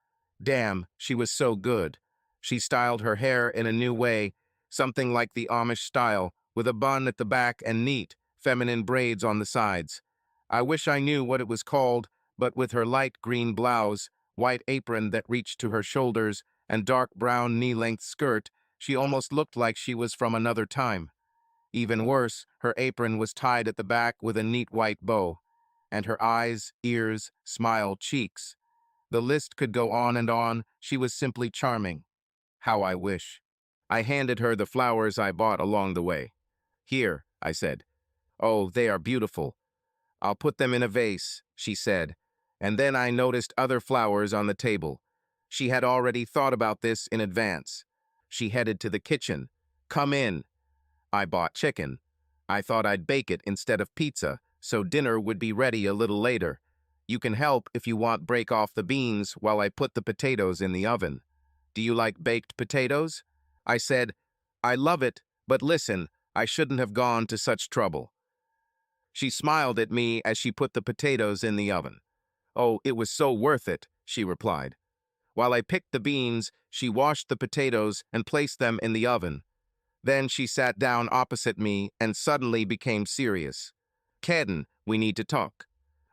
Damn, she was so good. She styled her hair in a new way, something like the Amish style, with a bun at the back and neat, feminine braids on the sides. I wish I knew what it was called, but with her light green blouse, white apron that reached to her shoulders, and dark brown knee-length skirt, she almost looked like she was from another time. Even worse, her apron was tied at the back with a neat white bow, and her eyes, ears, smile, cheeks. The list could go on and on. She was simply charming. How I wish. I handed her the flowers I bought along the way. "Here," I said. "Oh, they are beautiful. I'll put them in a vase," she said. And then I noticed other flowers on the table. She had already thought about this in advance. She headed to the kitchen. "Come in." I bought chicken. I thought I'd bake it instead of pizza, so dinner would be ready a little later. "You can help if you want break off the beans while I put the potatoes in the oven. Do you like baked potatoes?" I said, "I love it, but listen, I shouldn't have gone to such trouble." She smiled at me as she put the potatoes in the oven. "Oh, it was so worth it," she replied. While I picked the beans, she washed the potatoes and placed them in the oven. Then she sat down opposite me and suddenly became serious. "Caden, we need to talk."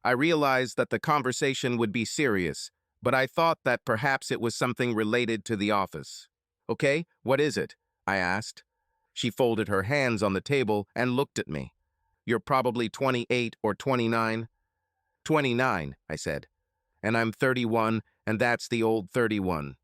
I realized that the conversation would be serious, but I thought that perhaps it was something related to the office. "Okay, what is it?" I asked. She folded her hands on the table and looked at me. "You're probably 28 or 29. 29, I said. "And I'm 31, and that's the old 31.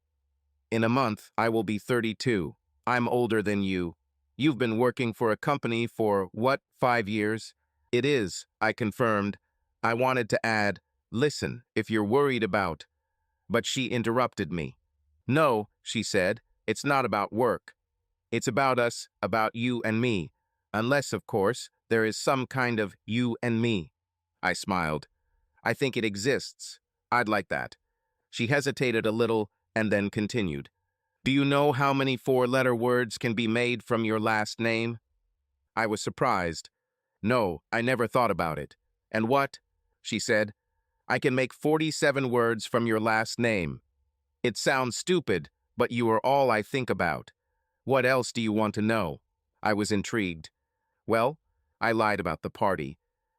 In a month, I will be 32. I'm older than you." You've been working for a company for, what, 5 years? It is, I confirmed. I wanted to add, listen, if you're worried about. But she interrupted me. No, she said, it's not about work. It's about us, about you and me. Unless, of course, there is some kind of you and me. I smiled. I think it exists. I'd like that. She hesitated a little and then continued. Do you know how many four-letter words can be made from your last name? I was surprised. No, I never thought about it. And what? She said. I can make 47 words from your last name. It sounds stupid, but you are all I think about. What else do you want to know? I was intrigued. Well, I lied about the party.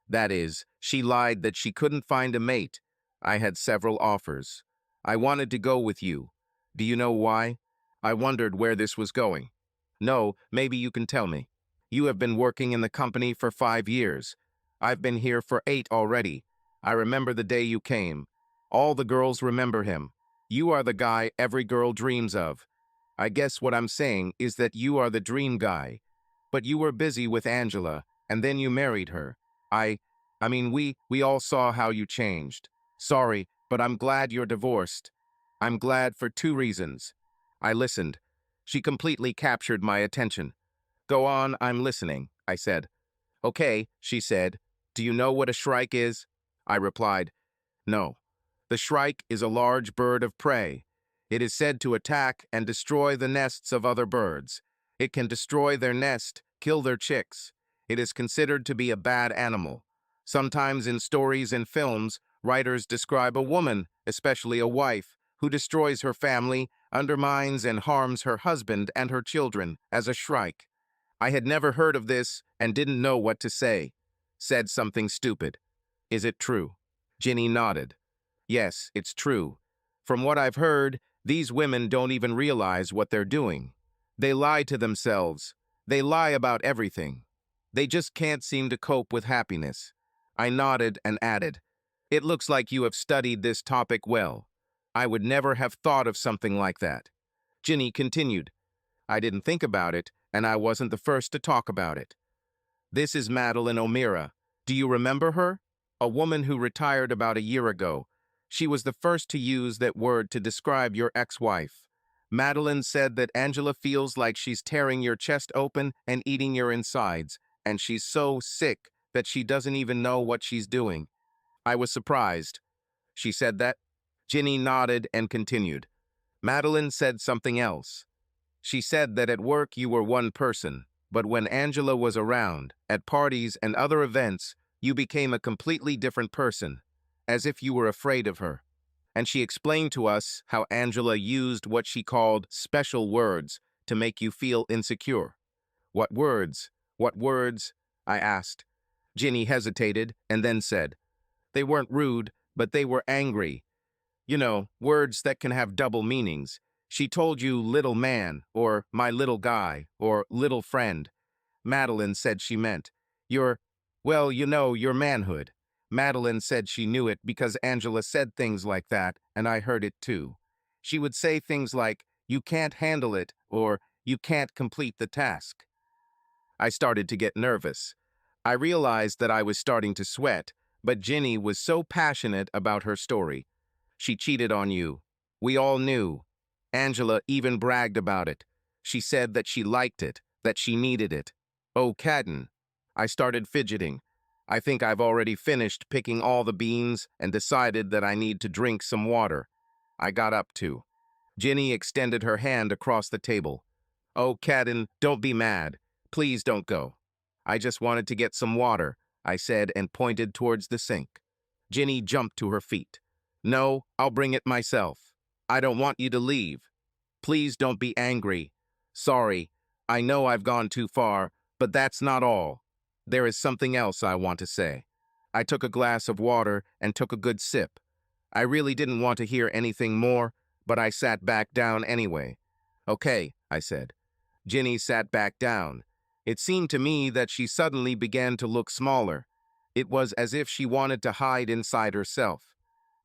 That is, she lied that she couldn't find a mate. I had several offers. I wanted to go with you. Do you know why? I wondered where this was going. No, maybe you can tell me. You have been working in the company for 5 years. I've been here for 8 already. I remember the day you came. All the girls remember him. You are the guy every girl dreams of. I guess what I'm saying is that you are the dream guy. But you were busy with Angela, and then you married her. I mean, we all saw how you changed. Sorry, but I'm glad you're divorced. I'm glad for 2 reasons. I listened. She completely captured my attention. Go on, I'm listening, I said. Okay, she said. Do you know what a shrike is? I replied, no. The shrike is a large bird of prey. It is said to attack and destroy the nests of other birds. It can destroy their nest, kill their chicks. It is considered to be a bad animal. Sometimes in stories and films, writers describe a woman, especially a wife, who destroys her family, undermines and harms her husband and her children, as a shrike. I had never heard of this and didn't know what to say. Said something stupid. Is it true? Ginny nodded. Yes, it's true. From what I've heard, these women don't even realize what they're doing. They lie to themselves. They lie about everything. They just can't seem to cope with happiness. I nodded and added, it looks like you have studied this topic well. I would never have thought of something like that. Ginny continued, I didn't think about it, and I wasn't the first to talk about it. This is Madeline O'Meara. Do you remember her? A woman who retired about a year ago. She was the first to use that word to describe your ex-wife. Madeline said that Angela feels like she's tearing your chest open and eating your insides, and she's so sick that she doesn't even know what she's doing. I was surprised. She said that? Ginny nodded and continued. Madeline said something else. She said that at work you were one person, but when Angela was around, at parties and other events, you became a completely different person, as if you were afraid of her. And she explained to us how Angela used what she called special words to make you feel insecure. What words? What words? I asked. Ginny hesitated and then said, they weren't rude, but they were angry. You know, words that can have double meanings. She told you little man, or my little guy, or little friend. Madeline said she meant your, well, you know, your manhood. Madeline said she knew it because Angela said things like that, and I heard it too. She would say things like, you can't handle it, or you can't complete the task. I started to get nervous. I realized that I was starting to sweat, but Ginny was so passionate about her story. She cheated on you. We all knew. Angela even bragged about it. She said that she liked it, that she needed it. Oh, Caden. I started fidgeting. I think I've already finished picking all the beans and decided that I need to drink some water. I got up too. Ginny extended her hand across the table. Oh, Caden, don't be mad. Please don't go. I just wanted to get some water, I said and pointed towards the sink. Ginny jumped to her feet. No, I'll bring it myself. I don't want you to leave. Please don't be angry. Sorry, I know I've gone too far, but that's not all. There is something else I want to say. I took a glass of water and took a good sip. I really didn't want to hear anything more, but I sat back down anyway. Okay, I said. Ginny sat back down. It seemed to me that she suddenly began to look smaller. It was as if she wanted to hide inside herself.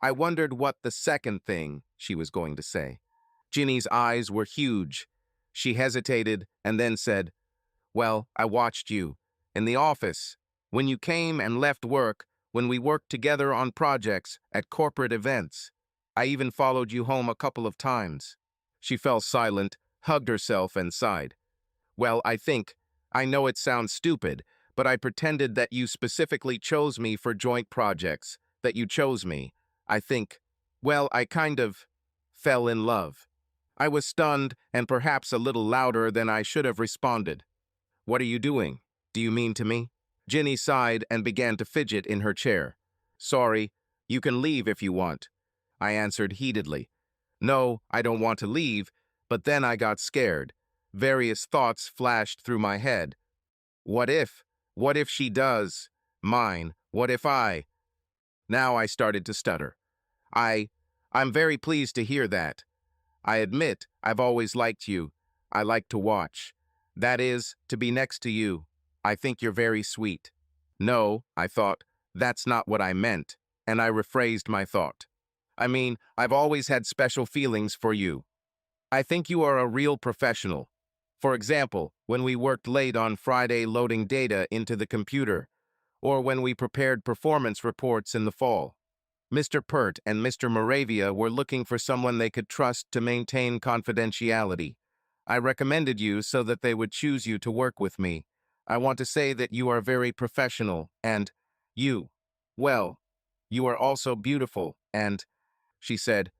I wondered what the second thing she was going to say. Ginny's eyes were huge. She hesitated and then said, Well, I watched you. In the office. When you came and left work, when we worked together on projects, at corporate events. I even followed you home a couple of times. She fell silent, hugged herself, and sighed. Well, I know it sounds stupid, but I pretended that you specifically chose me for joint projects, that you chose me. I think, well, I kind of fell in love. I was stunned and perhaps a little louder than I should have responded. What are you doing? Do you mean to me? Ginny sighed and began to fidget in her chair. Sorry, you can leave if you want. I answered heatedly. No, I don't want to leave, but then I got scared. Various thoughts flashed through my head. What if? What if she does? Mine. What if I? Now I started to stutter. I'm very pleased to hear that. I admit I've always liked you. I like to watch. That is, to be next to you. I think you're very sweet. No, I thought, that's not what I meant, and I rephrased my thought. I mean, I've always had special feelings for you. I think you are a real professional. For example, when we worked late on Friday loading data into the computer, or when we prepared performance reports in the fall. Mr. Pert and Mr. Moravia were looking for someone they could trust to maintain confidentiality. I recommended you so that they would choose you to work with me. I want to say that you are very professional, and well, you are also beautiful, and, she said,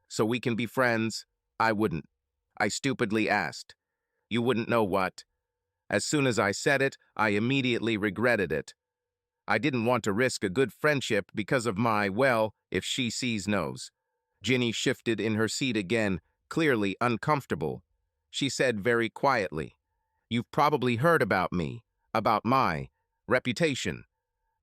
so we can be friends. I wouldn't. I stupidly asked. You wouldn't know what? As soon as I said it, I immediately regretted it. I didn't want to risk a good friendship because of my, well, if she sees knows. Ginny shifted in her seat again, clearly uncomfortable. She said very quietly, You've probably heard about me, about my reputation.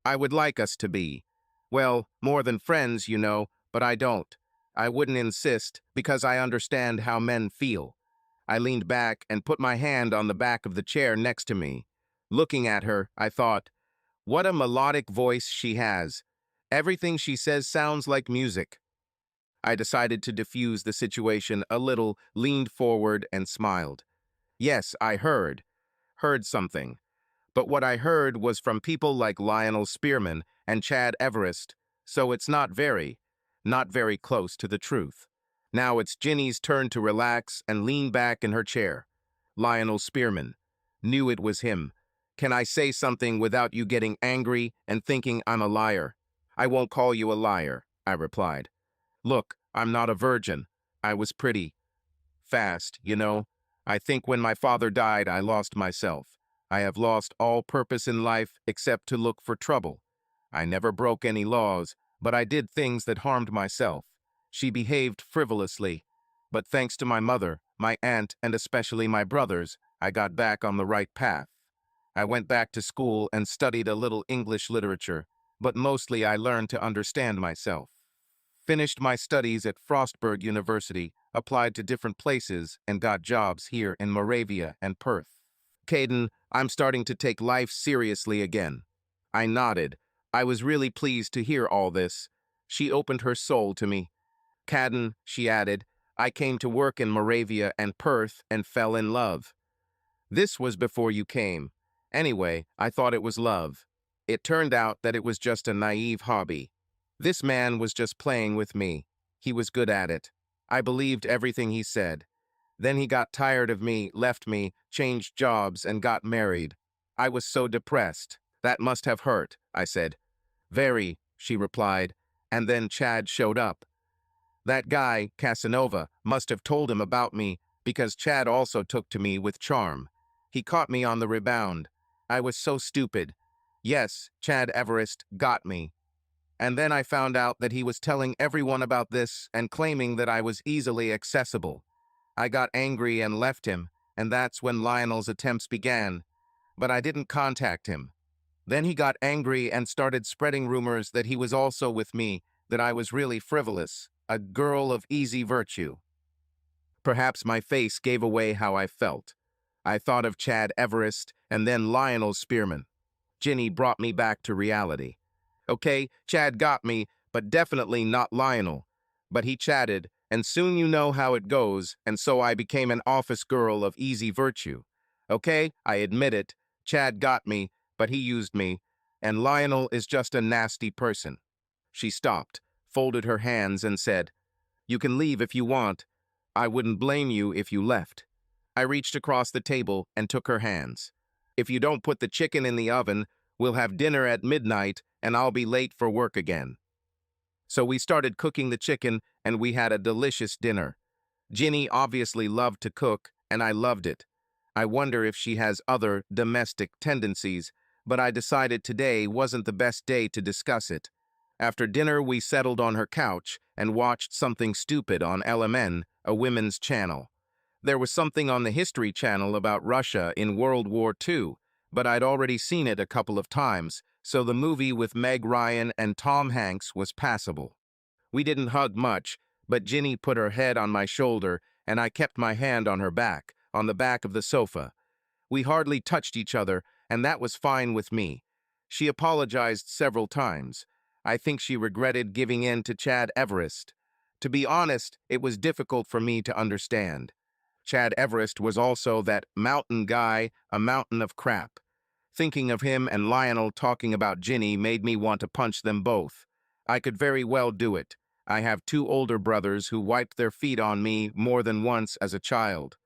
I would like us to be, well, more than friends, you know, but I don't. I wouldn't insist because I understand how men feel. I leaned back and put my hand on the back of the chair next to me. Looking at her, I thought, what a melodic voice she has. Everything she says sounds like music. I decided to diffuse the situation a little, leaned forward, and smiled. Yes, I heard something. But what I heard was from people like Lionel Spearman and Chad Everest, so it's not very close to the truth. Now it's Ginny's turn to relax and lean back in her chair. Lionel Spearman. Knew it was him. Can I say something without you getting angry and thinking I'm a liar? I won't call you a liar, I replied. Look, I'm not a virgin. I was pretty fast, you know. I think when my father died, I lost myself. I have lost all purpose in life except to look for trouble. I never broke any laws, but I did things that harmed myself. She behaved frivolously. But thanks to my mother, my aunt, and especially my brothers, I got back on the right path. I went back to school and studied a little English literature, but mostly I learned to understand myself. Finished my studies at Frostburg University, applied to different places, and got jobs here in Moravia and Perth. Caden, I'm starting to take life seriously again. I nodded. I was really pleased to hear all this. She opened her soul to me. Caden, she added, I came to work in Moravia and Perth and fell in love. This was before you came. Anyway, I thought it was love. It turned out that it was just a naive hobby. This man was just playing with me. He was good at it. I believed everything he said. Then he got tired of me, left me, changed jobs, and got married. I was so depressed. That must have hurt, I said. Very, she replied, and then Chad showed up. That guy, Casanova, must have told him about me because Chad also took to me with charm. He caught me on the rebound. I was so stupid. Yes, Chad Everest got me. And then I found out that he was telling everyone about this and claiming that I was easily accessible. I got angry and left him, and that's when Lionel's attempts began. But I didn't contact him. Then he got angry and started spreading rumors that he was also with me, that I was really frivolous, a girl of easy virtue. Perhaps my face gave away how I felt. I thought of Chad Everest and then Lionel Spearman. Ginny brought me back to reality. Okay, Chad got me, but definitely not Lionel. But he chatted, and soon you know how it goes, and so I became an office girl of easy virtue. Okay, I admit it. Chad got me, but he used me, and Lionel is just a nasty person. She stopped, folded her hands, and said, "You can leave if you want. I wouldn't blame you if you left." I reached across the table and took her hands. "If you don't put the chicken in the oven, we'll have dinner at midnight, and I'll be late for work again." So we started cooking the chicken, and we had a delicious dinner. Ginny obviously loved to cook, and I loved it. I wonder if she has other domestic tendencies, but I decided today wasn't the best day to discuss it. After dinner, we settled on her couch and watched something stupid on LMN, a women's channel. There was something on the History Channel about Russia in World War II, but I'd already seen it a couple of times, so the movie with Meg Ryan and Tom Hanks was passable. We didn't hug much, but Ginny put her head on my shoulder, and I kept my hand on her back, on the back of the sofa. We hardly touched each other, and that was fine with me. She apologized several times. I think she regretted giving in to Chad Everest. To be honest, it was difficult for me to understand. Chad Everest was also that mountain guy, a mountain of crap. Thinking of him and Lionel talking about Ginny made me want to punch them both. I could very well do it. I have two older brothers who wiped their feet on me more than once as a child.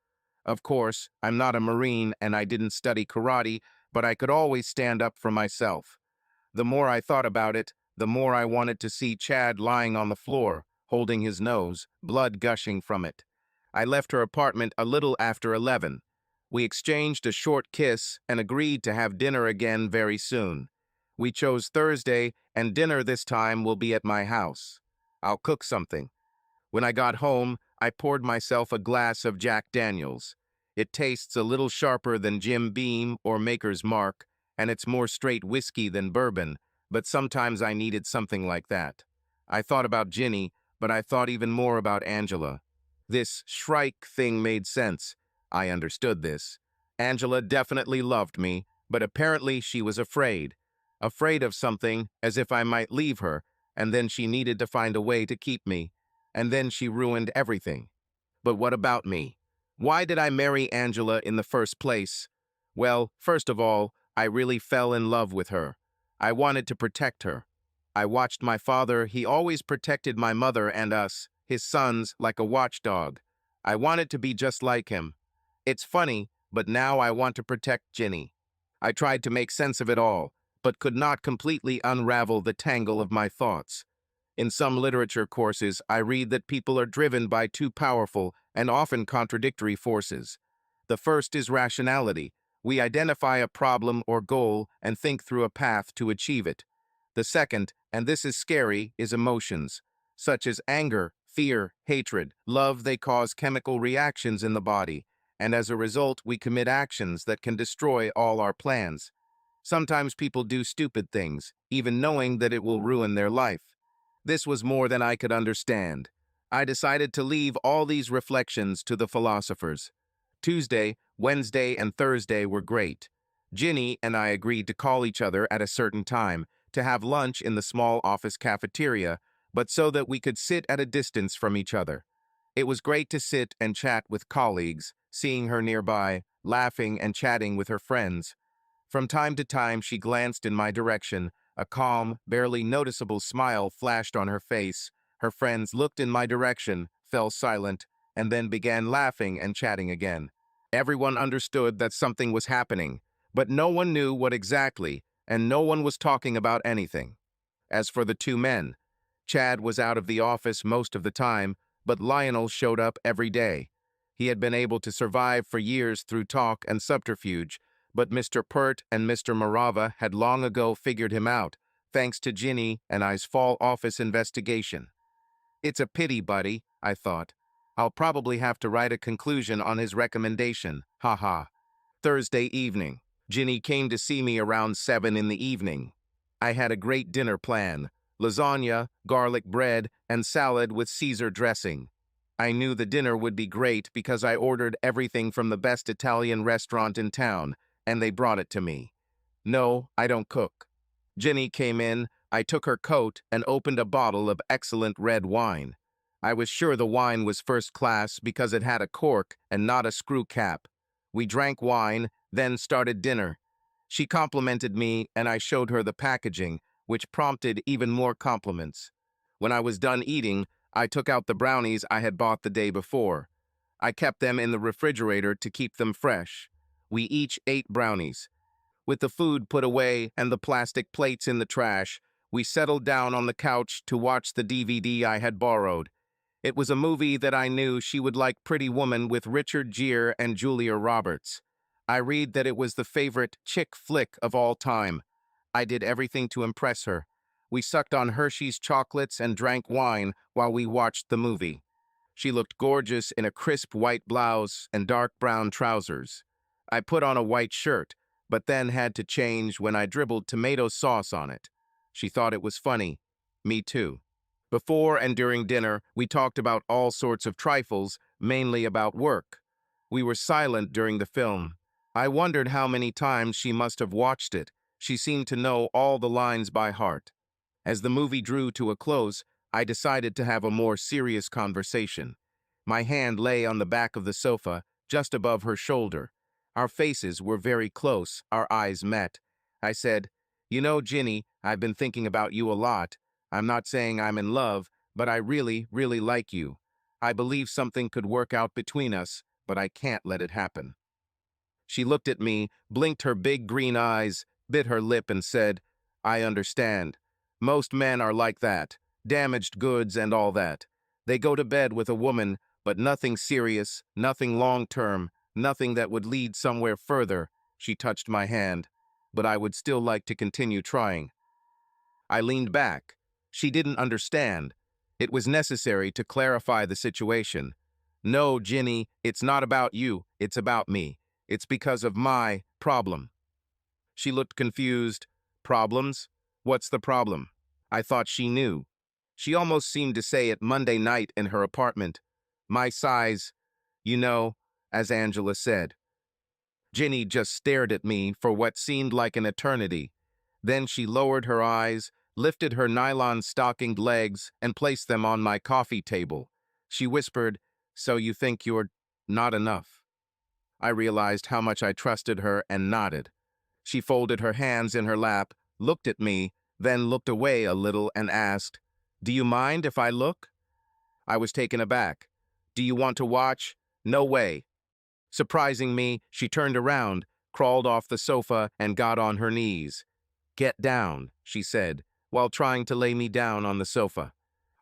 Of course, I'm not a Marine and I didn't study karate, but I could always stand up for myself. The more I thought about it, the more I wanted to see Chad lying on the floor, holding his nose, blood gushing from it. I left her apartment a little after 11. We exchanged a short kiss and agreed to have dinner again very soon. We chose Thursday, and dinner this time will be at my house. I'll cook something. When I got home, I poured myself a glass of Jack Daniels. It tastes a little sharper than Jim Beam or Maker's Mark, and it's more straight whiskey than bourbon, but sometimes I needed something like that. I thought about Ginny, but I thought even more about Angela. This Shrike thing made sense. I understood this. Angela definitely loved me, but apparently she was afraid. Afraid of something, as if I might leave her, and then she needed to find a way to keep me. And then she ruined everything. But what about me? Why did I marry Angela in the first place? Well, first of all, I really fell in love with her. I wanted to protect her. I watched my father. He always protected my mother and us, his sons, like a watchdog. I wanted to be just like him. It's funny, but now I want to protect Ginny. I tried to make sense of it all, but could not completely unravel the tangle of my thoughts. In some literature courses, I read that people are driven by two powerful and often contradictory forces. The first is rationality. We identify a problem or goal and think through a path to achieve it. The second, and this is scary, is emotions, such as anger, fear, hatred, love. They cause chemical reactions in the body, and as a result, we commit actions that can destroy all our plans. Sometimes people do stupid things, even knowing that it will ruin their life. This was more than I could understand. I decided to leave all these reflections to the philosophers. Tuesday, Wednesday, and Thursday were great. Ginny and I agreed to call each other at a certain time, to have lunch in the small office cafeteria, but so that we could sit at a distance from each other. It was great to sit and chat with colleagues, seeing her nearby, laughing and chatting with her friends. From time to time, she glanced in my direction. A calm, barely noticeable smile flashed on her face. Her friends looked in my direction, fell silent, and then began laughing and chatting again. Everyone understood that something was happening, but no one knew what exactly, and no one was talking about anything. As for the two men, Chad was out of the office most of the time, but Lionel showed up every day. He had been able to survive for years through talk and subterfuge, but Mr. Pert and Mr. Morava had long ago figured him out, thanks to Ginny and I's fall office investigation. It's a pity, buddy, I thought. I'll probably have to write a conclusion on his recommendation, haha. Thursday evening. Ginny came to see me around 7 in the evening. I had a great dinner plan: lasagna, garlic bread, and salad with Caesar dressing. I knew the dinner would be great because I ordered everything from the best Italian restaurant in town, and they brought it to me. No, I don't cook. Ginny came in, I took her coat and opened a bottle of excellent red wine. I was sure the wine was first class because it had a cork and not a screw cap. We drank wine, then started dinner. She complimented me, and I showed her the packaging, which prompted even more compliments. When I was done eating, I took out the brownies I had bought the day before. I kept them in the refrigerator to keep them fresh. We each ate brownies. With the food put away and the plastic plates in the trash, we settled down on the couch to watch the DVD I had borrowed. It was a movie that I knew she would like, Pretty Woman with Richard Gere and Julia Roberts. I read that it was the favorite chick flick of all time. I did everything to impress her. We sucked on Hershey's chocolates and drank wine while we watched the movie. She looked gorgeous in a crisp white blouse and dark brown trousers. I put on a white shirt, but then had to change when I dribbled tomato sauce on it. She thought it was funny. Me too. Before and during dinner, we talked about all sorts of trifles, mainly about work. We were silent during the film. I wondered how many times she must have watched it. She seemed to know all the lines by heart. As the movie drew to a close, I decided to have a more serious conversation. My hand lay on the back of the sofa, just above her shoulder. Our faces were very close, our eyes met. I said, "You know, Ginny, I've been thinking about you a lot. I'm not saying I'm in love, but I really, really like you. I believe something could work out between us, but I can't let it happen." She looked at me, blinked her big green eyes, bit her lip and said, "I understand. Most men are like that, damaged goods and all that. They go to bed with a woman, but nothing serious, nothing long-term, nothing that would lead somewhere further." She touched my hand, "But I would still like to continue trying." I leaned back. She didn't understand. It was necessary to clarify the situation. "No, Ginny, it's not about you, it's about me. It's because of my problem." She looked confused. "Problems? What's the problem?" I thought she knew. She almost seemed to say it Monday night in her apartment. "My size, you know," as Angela said. Ginny just stared at me for what seemed like an eternity. Then she lowered her eyes, lifted her nylon-stockinged legs, and placed them on my coffee table. She whispered, "So you think you're not enough?" I realized how much I trusted her and nodded. She folded her hands in her lap, looked at me, then looked away a little and asked, "Do you mind if I look?" I was taken aback. "Do you want to watch?" "No way." Surprising me, she turned around, crawled off the sofa, and got on her knees. "Get down," she said, while trying to lay me down on the sofa.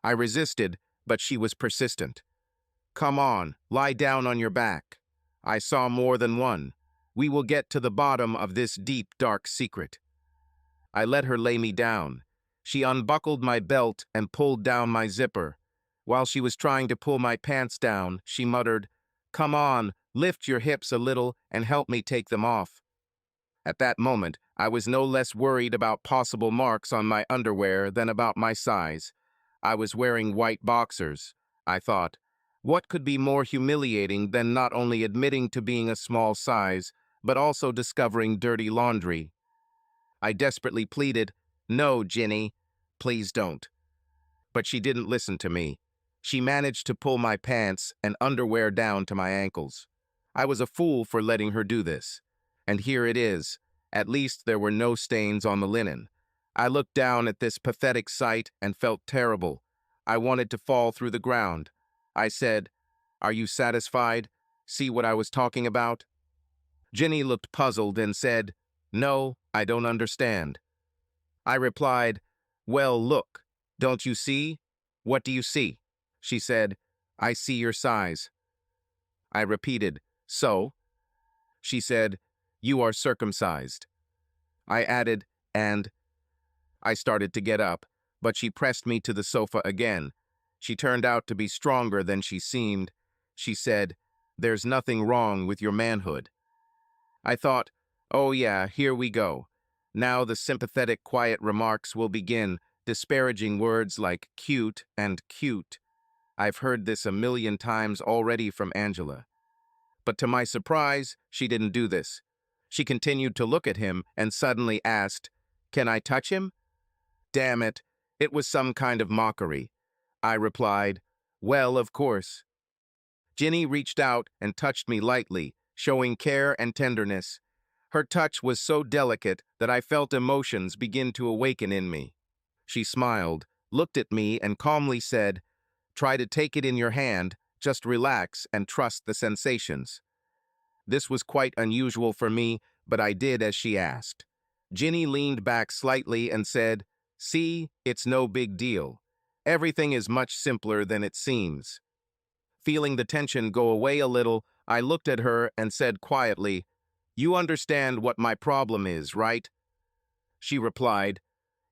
I resisted, but she was persistent. "Come on, lie down on your back." I saw more than one. "We will get to the bottom of this deep, dark secret." I let her lay me down. She unbuckled my belt and pulled down my zipper. While she was trying to pull my pants down, she muttered, "Come on, lift your hips a little and help me take them off." At that moment, I was no less worried about possible marks on my underwear than about my size. I was wearing white boxers. I thought, what could be more humiliating than not only admitting to being a small size, but also discovering dirty laundry? I desperately pleaded, "No, Ginny, please don't." But she didn't listen to me. She managed to pull my pants and underwear down to my ankles. I was a fool for letting her do this. And here it is. At least there were no stains on the linen. I looked down at this pathetic sight and felt terrible. I wanted to fall through the ground. I said, "Are you satisfied? See what I was talking about?" Ginny looked puzzled and said, "No, I don't understand." I replied, "Well, look, don't you see?" "What do you see?" She said, "I see your size." I repeated, "So?" She said, "You are circumcised." I added, "And?" I started to get up, but she pressed me to the sofa again. She turned out to be stronger than she seemed. She said, "There's nothing wrong with your manhood." I thought, oh yeah, here we go. Now the sympathetic, quiet remarks will begin, disparaging words like cute and cute. I've heard this a million times already from Angela. But to my surprise, she didn't do this. She continued to look at him and suddenly asked, "Can I touch him?" Damn it, it was some kind of mockery. I replied, "Well, of course." Ginny reached out and touched me lightly. showing care and tenderness. Her touch was so delicate that I felt emotions begin to awaken in me. She smiled, looked at me, and calmly said, "Try to take it in your hand, just relax and trust the sensations." This was quite unusual for me, but I did as she asked. Ginny leaned back slightly and said, "See, it's no big deal. Everything is much simpler than it seems." Feeling the tension go away a little, I looked at her and said quietly, "You understand what my problem is, right?" She replied,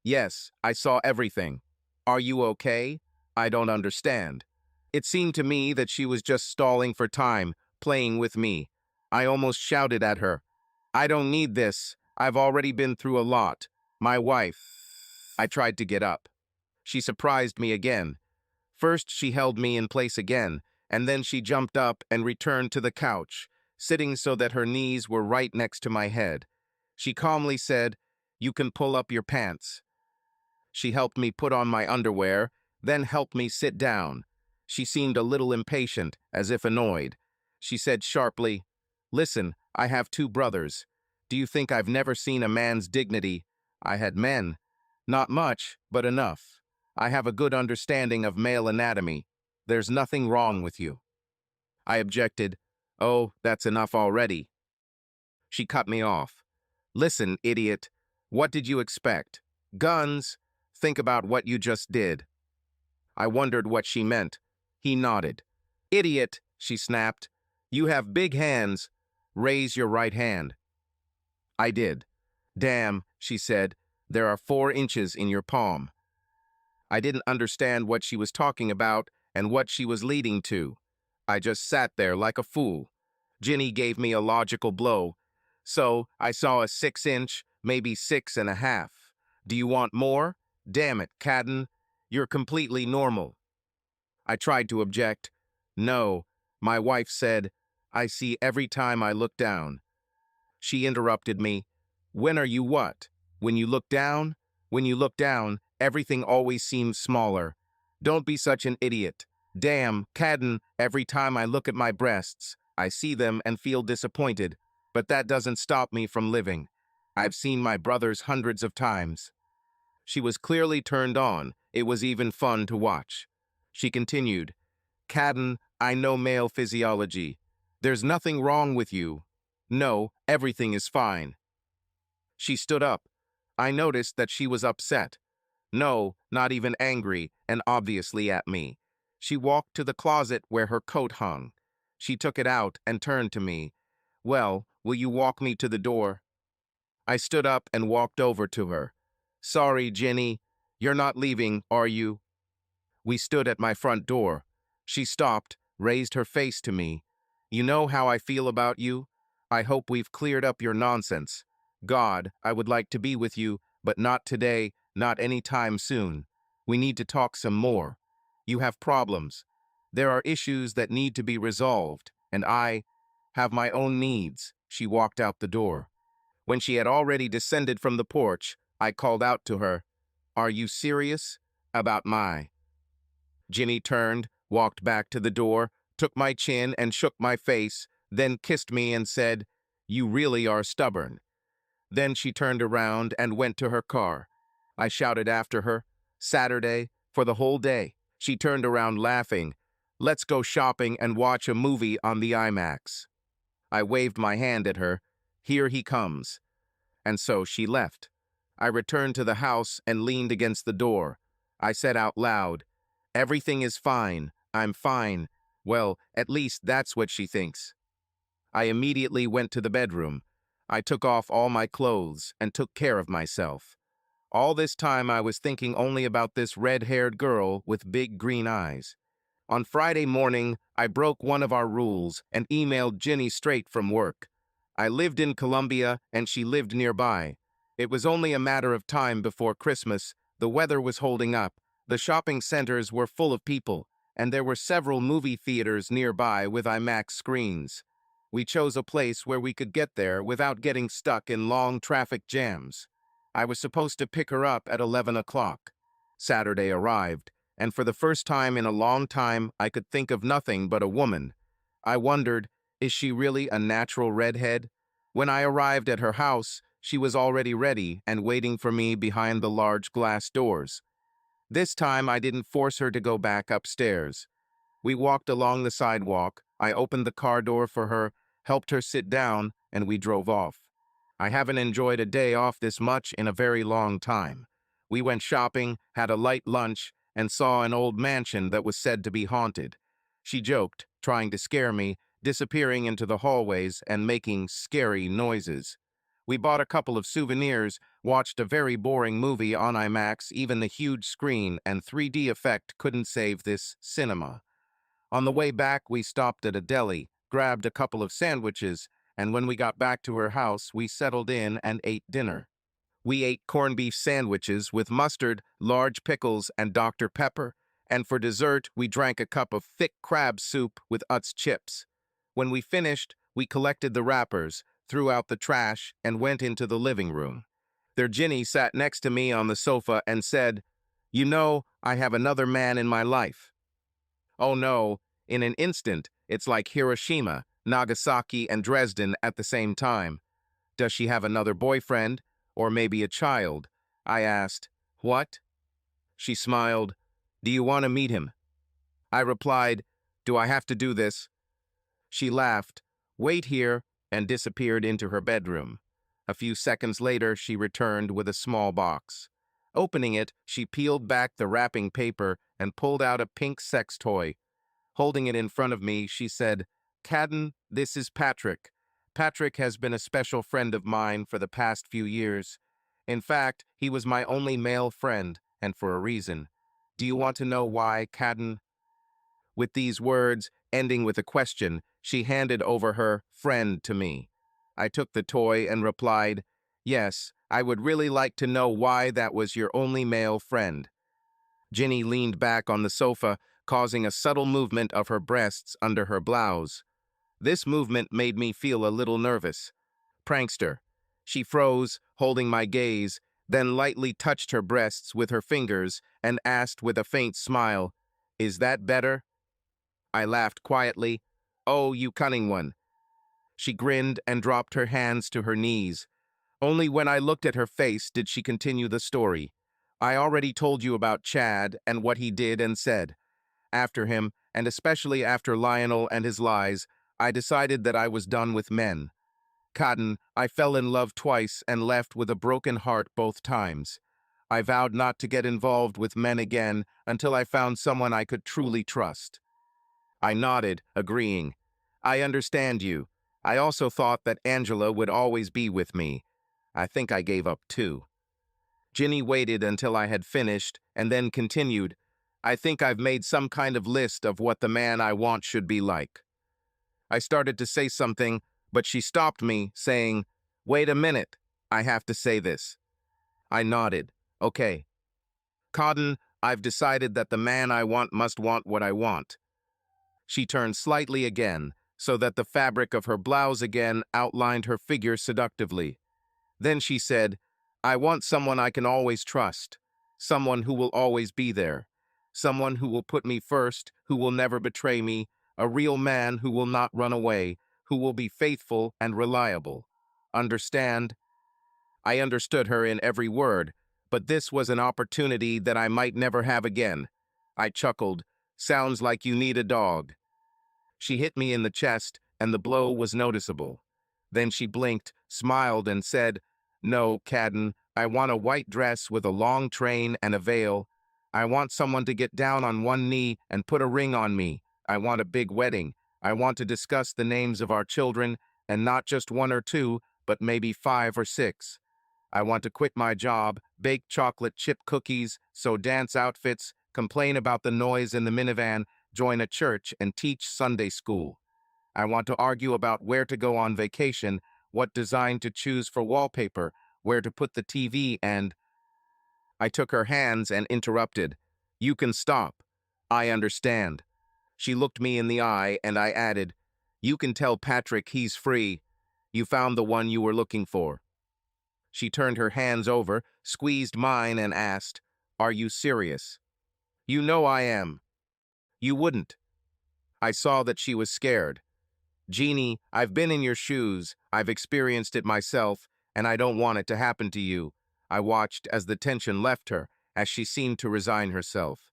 "Yes, I saw everything. Are you okay? I don't understand." It seemed to me that she was just stalling for time, playing with me. I almost shouted at her, "I don't need this. I've already been through a lot. My wife." I tried to get up. She surprised me again. First, she held me in place again, and then she jumped up and returned to the couch, sitting so that her knees were right next to my head. She calmly said, "You can pull up your pants." She helped me put on my underwear, then helped me sit down. She seemed a little impatient, as if annoyed. She said sharply, "Listen, I have two brothers. Do you think I've never seen a man's dignity? I had men. Not much, but enough. I have a good understanding of male anatomy. There's nothing wrong with you." I objected, "Oh, that's enough already." She cut me off. "Listen, idiot. What did you expect? Guns? Think about what you just did." I wondered what she meant. He nodded. "Idiot," she snapped. "You have big hands. Raise your right hand." I did. "Damn," she said. "There are 4 inches in your palm." I didn't understand what she was talking about and what she was leading to. I just sat there like a fool. Ginny gave me a logical blow. "So, I saw a 6 inch, maybe 6.5. Do you want more? Damn it, Caden. You're completely normal." I tried to object. "No," my wife said. "I see every time I look down." She interrupted me. "When are you what? When you look down? When you look down, everything always seems smaller. Don't be such an idiot. Damn, Caden, every time I look at my breasts, I see them and feel disappointed. But that doesn't stop me from living. I've seen my brothers hundreds of times." She was clearly turned on. It was even fun to watch. She continued, "Caden, I know male physiology. There's nothing wrong with you. No, everything is fine." She stood up. I noticed that she was upset. No, not even angry, and obviously at me. She walked to the closet where her coat hung. She took it out and turned to me. "Well, will you walk me to the door?" I stood up and walked over to her. "Sorry, Ginny. You're not leaving, are you?" We stood at my front door. She stopped, raised her face to me. "You know how I feel about you? I hope we've cleared up your nonsense. God, I would like to be with you, but not today, not any time soon. We need to talk some more. You have problems. There are issues that need to be resolved, and I have my own needs." She walked out the door. When she had already descended from the porch, I called out to her, "Are you serious about my—" Ginny turned, walked back to the door, took my chin and shook my face, then kissed me and said, "You really are stubborn." Then she turned around and went to her car. I shouted after her, "Saturday, for the whole day." She turned around laughing, "Let's go shopping and watch a movie on the IMAX." I waved my hand at her, "Here he comes." And so she left. I returned to the house and leaned against the door. I said out loud, "Everything is fine. I'm fine. Well, at least that's what she thinks." I immediately went to the bedroom. I took off all my clothes and took care of myself. All this time I was thinking only about this red-haired girl with big green eyes. On Friday morning, I broke one of our rules and emailed Ginny straight from work. I lived in Colombia and she lived nearby. It was only a matter of time before Christmas. The weather was holding up. The shopping centers were full of people, and there were several movie theaters nearby with IMAX screens. We chose a place where we could get there without getting stuck in long traffic jams. I was supposed to pick her up at 11 o'clock. Saturday arrived, and for the first time in a long time, I could think of nothing but a woman. I wondered, Is she really a natural redhead? When I arrived at her house, she was already ready and waiting for me behind the large glass doors. This time I didn't force her to go back upstairs. We walked along the sidewalk, I opened the car door for her, helped her sit down, and we drove off. I haven't enjoyed a day off this much in a very long time. We went shopping, had a light lunch, and saw an old mansion that was said to be haunted. She joked, trying to scare me, disappearing into the hallways and making scary noises. We bought a couple of souvenirs, watched a very boring movie on IMAX, even the huge screen and 3D effect couldn't save this cinema. On the way back, we stopped at a deli, grabbed a couple of sandwiches, and when we got back to her house, we settled in and ate dinner. We ate corned beef sandwiches with mustard, large pickles, and Dr. Pepper, and for dessert, we drank a cup of thick crab soup with Utz chips. When we finished, we collected the wrappers, threw out the trash, and went into the living room. Their Ginny sat next to me on the sofa and said, "You know, I have another man in my life." Oh no, in an instant, it's like Hiroshima, Nagasaki, and Dresden at the same time. Does she have another boyfriend? Or maybe a child? I asked. What? She smiled. Do you want to meet him? I replied, do I have to do this? She laughed. Wait here, and disappeared into her bedroom. A few seconds later, she returned with a small box. Opening it, she peeled back the wrapping paper and pulled out a pink sex toy. Holding it in front of me, she said, Caden, this is Patrick. Patrick has been a special friend of mine for the past few years. In fact, he was my only male friend, and for a reason. Do you want to know why, Caden? With these words, ending with a question, she handed over her friend to me. I took the toy and replied, yes, I would really like to know why that was your only male friend. Ginny leaned back on the sofa, causing a subtle movement of her breasts under her blouse. This movement made me feel a little nervous. Prankster. She froze, holding my gaze, then lightly touched her breasts with her fingers and asked with a faint smile, is that better? I laughed quietly. Oh, you cunning one. She grinned and dropped her hands to her knees. Only when I looked at her face did she continue the story. I already told you about Chad and what he did and said. After him, and especially after Lionel and his lies, I decided that I was done with men. Caden, I fell in love twice and left with a broken heart both times. I vowed not to get involved with men again until I found someone I could truly trust. I nodded, agreeing. I understand you. I also thought that Angela would always be with me. I think I gave up too. Ginny waited until I had finished and then continued, I think I've made some kind of list of what the man I want should be like. I started to say something, but she stopped me, saying, wait a minute, I have to say this. I nodded. Okay. Caden, I've decided that the man I want must want what I want. She turned slightly again, so that the fabric of her blouse again outlined her figure seductively. Then she said, I want someone I can always trust, someone who will always be there, someone who will put me first, who will never betray me, a real man who will not run away, who will be faithful and reliable. Understand? I understood her in every word, but this was an opportunity that I might never have again. I chuckled. Sounds like you need a dog. She hit me in the chest, and the blow was noticeable. Then she blinked, smiled, and said, no, Caden, I want a white dress with a long train and a veil. I want someone to get down on one knee and put a ring on me. I want a big wedding. I want to discuss the names of our children, and not just one or two, but maybe 5 or 6. I want to quit my job, bake chocolate chip cookies, sew dance outfits, complain about the noise in the minivan, join a church, and teach Sunday school. I want to argue about where to go on vacation, what design to choose for wallpaper, where to put the TV, and... I took her hands and interrupted. You can stop. I understand. She looked me in the eye, and I added, you can tell Patrick he's free. You found the one you were looking for. She turned her hands over, squeezed mine, and asked, are you serious? You know I am. You wouldn't. I saw that she was scared. Jeannie, I've been in your shoes, I've experienced it myself, and I don't want it to happen to you. I watched as the tension left her, as she seemed to resign herself.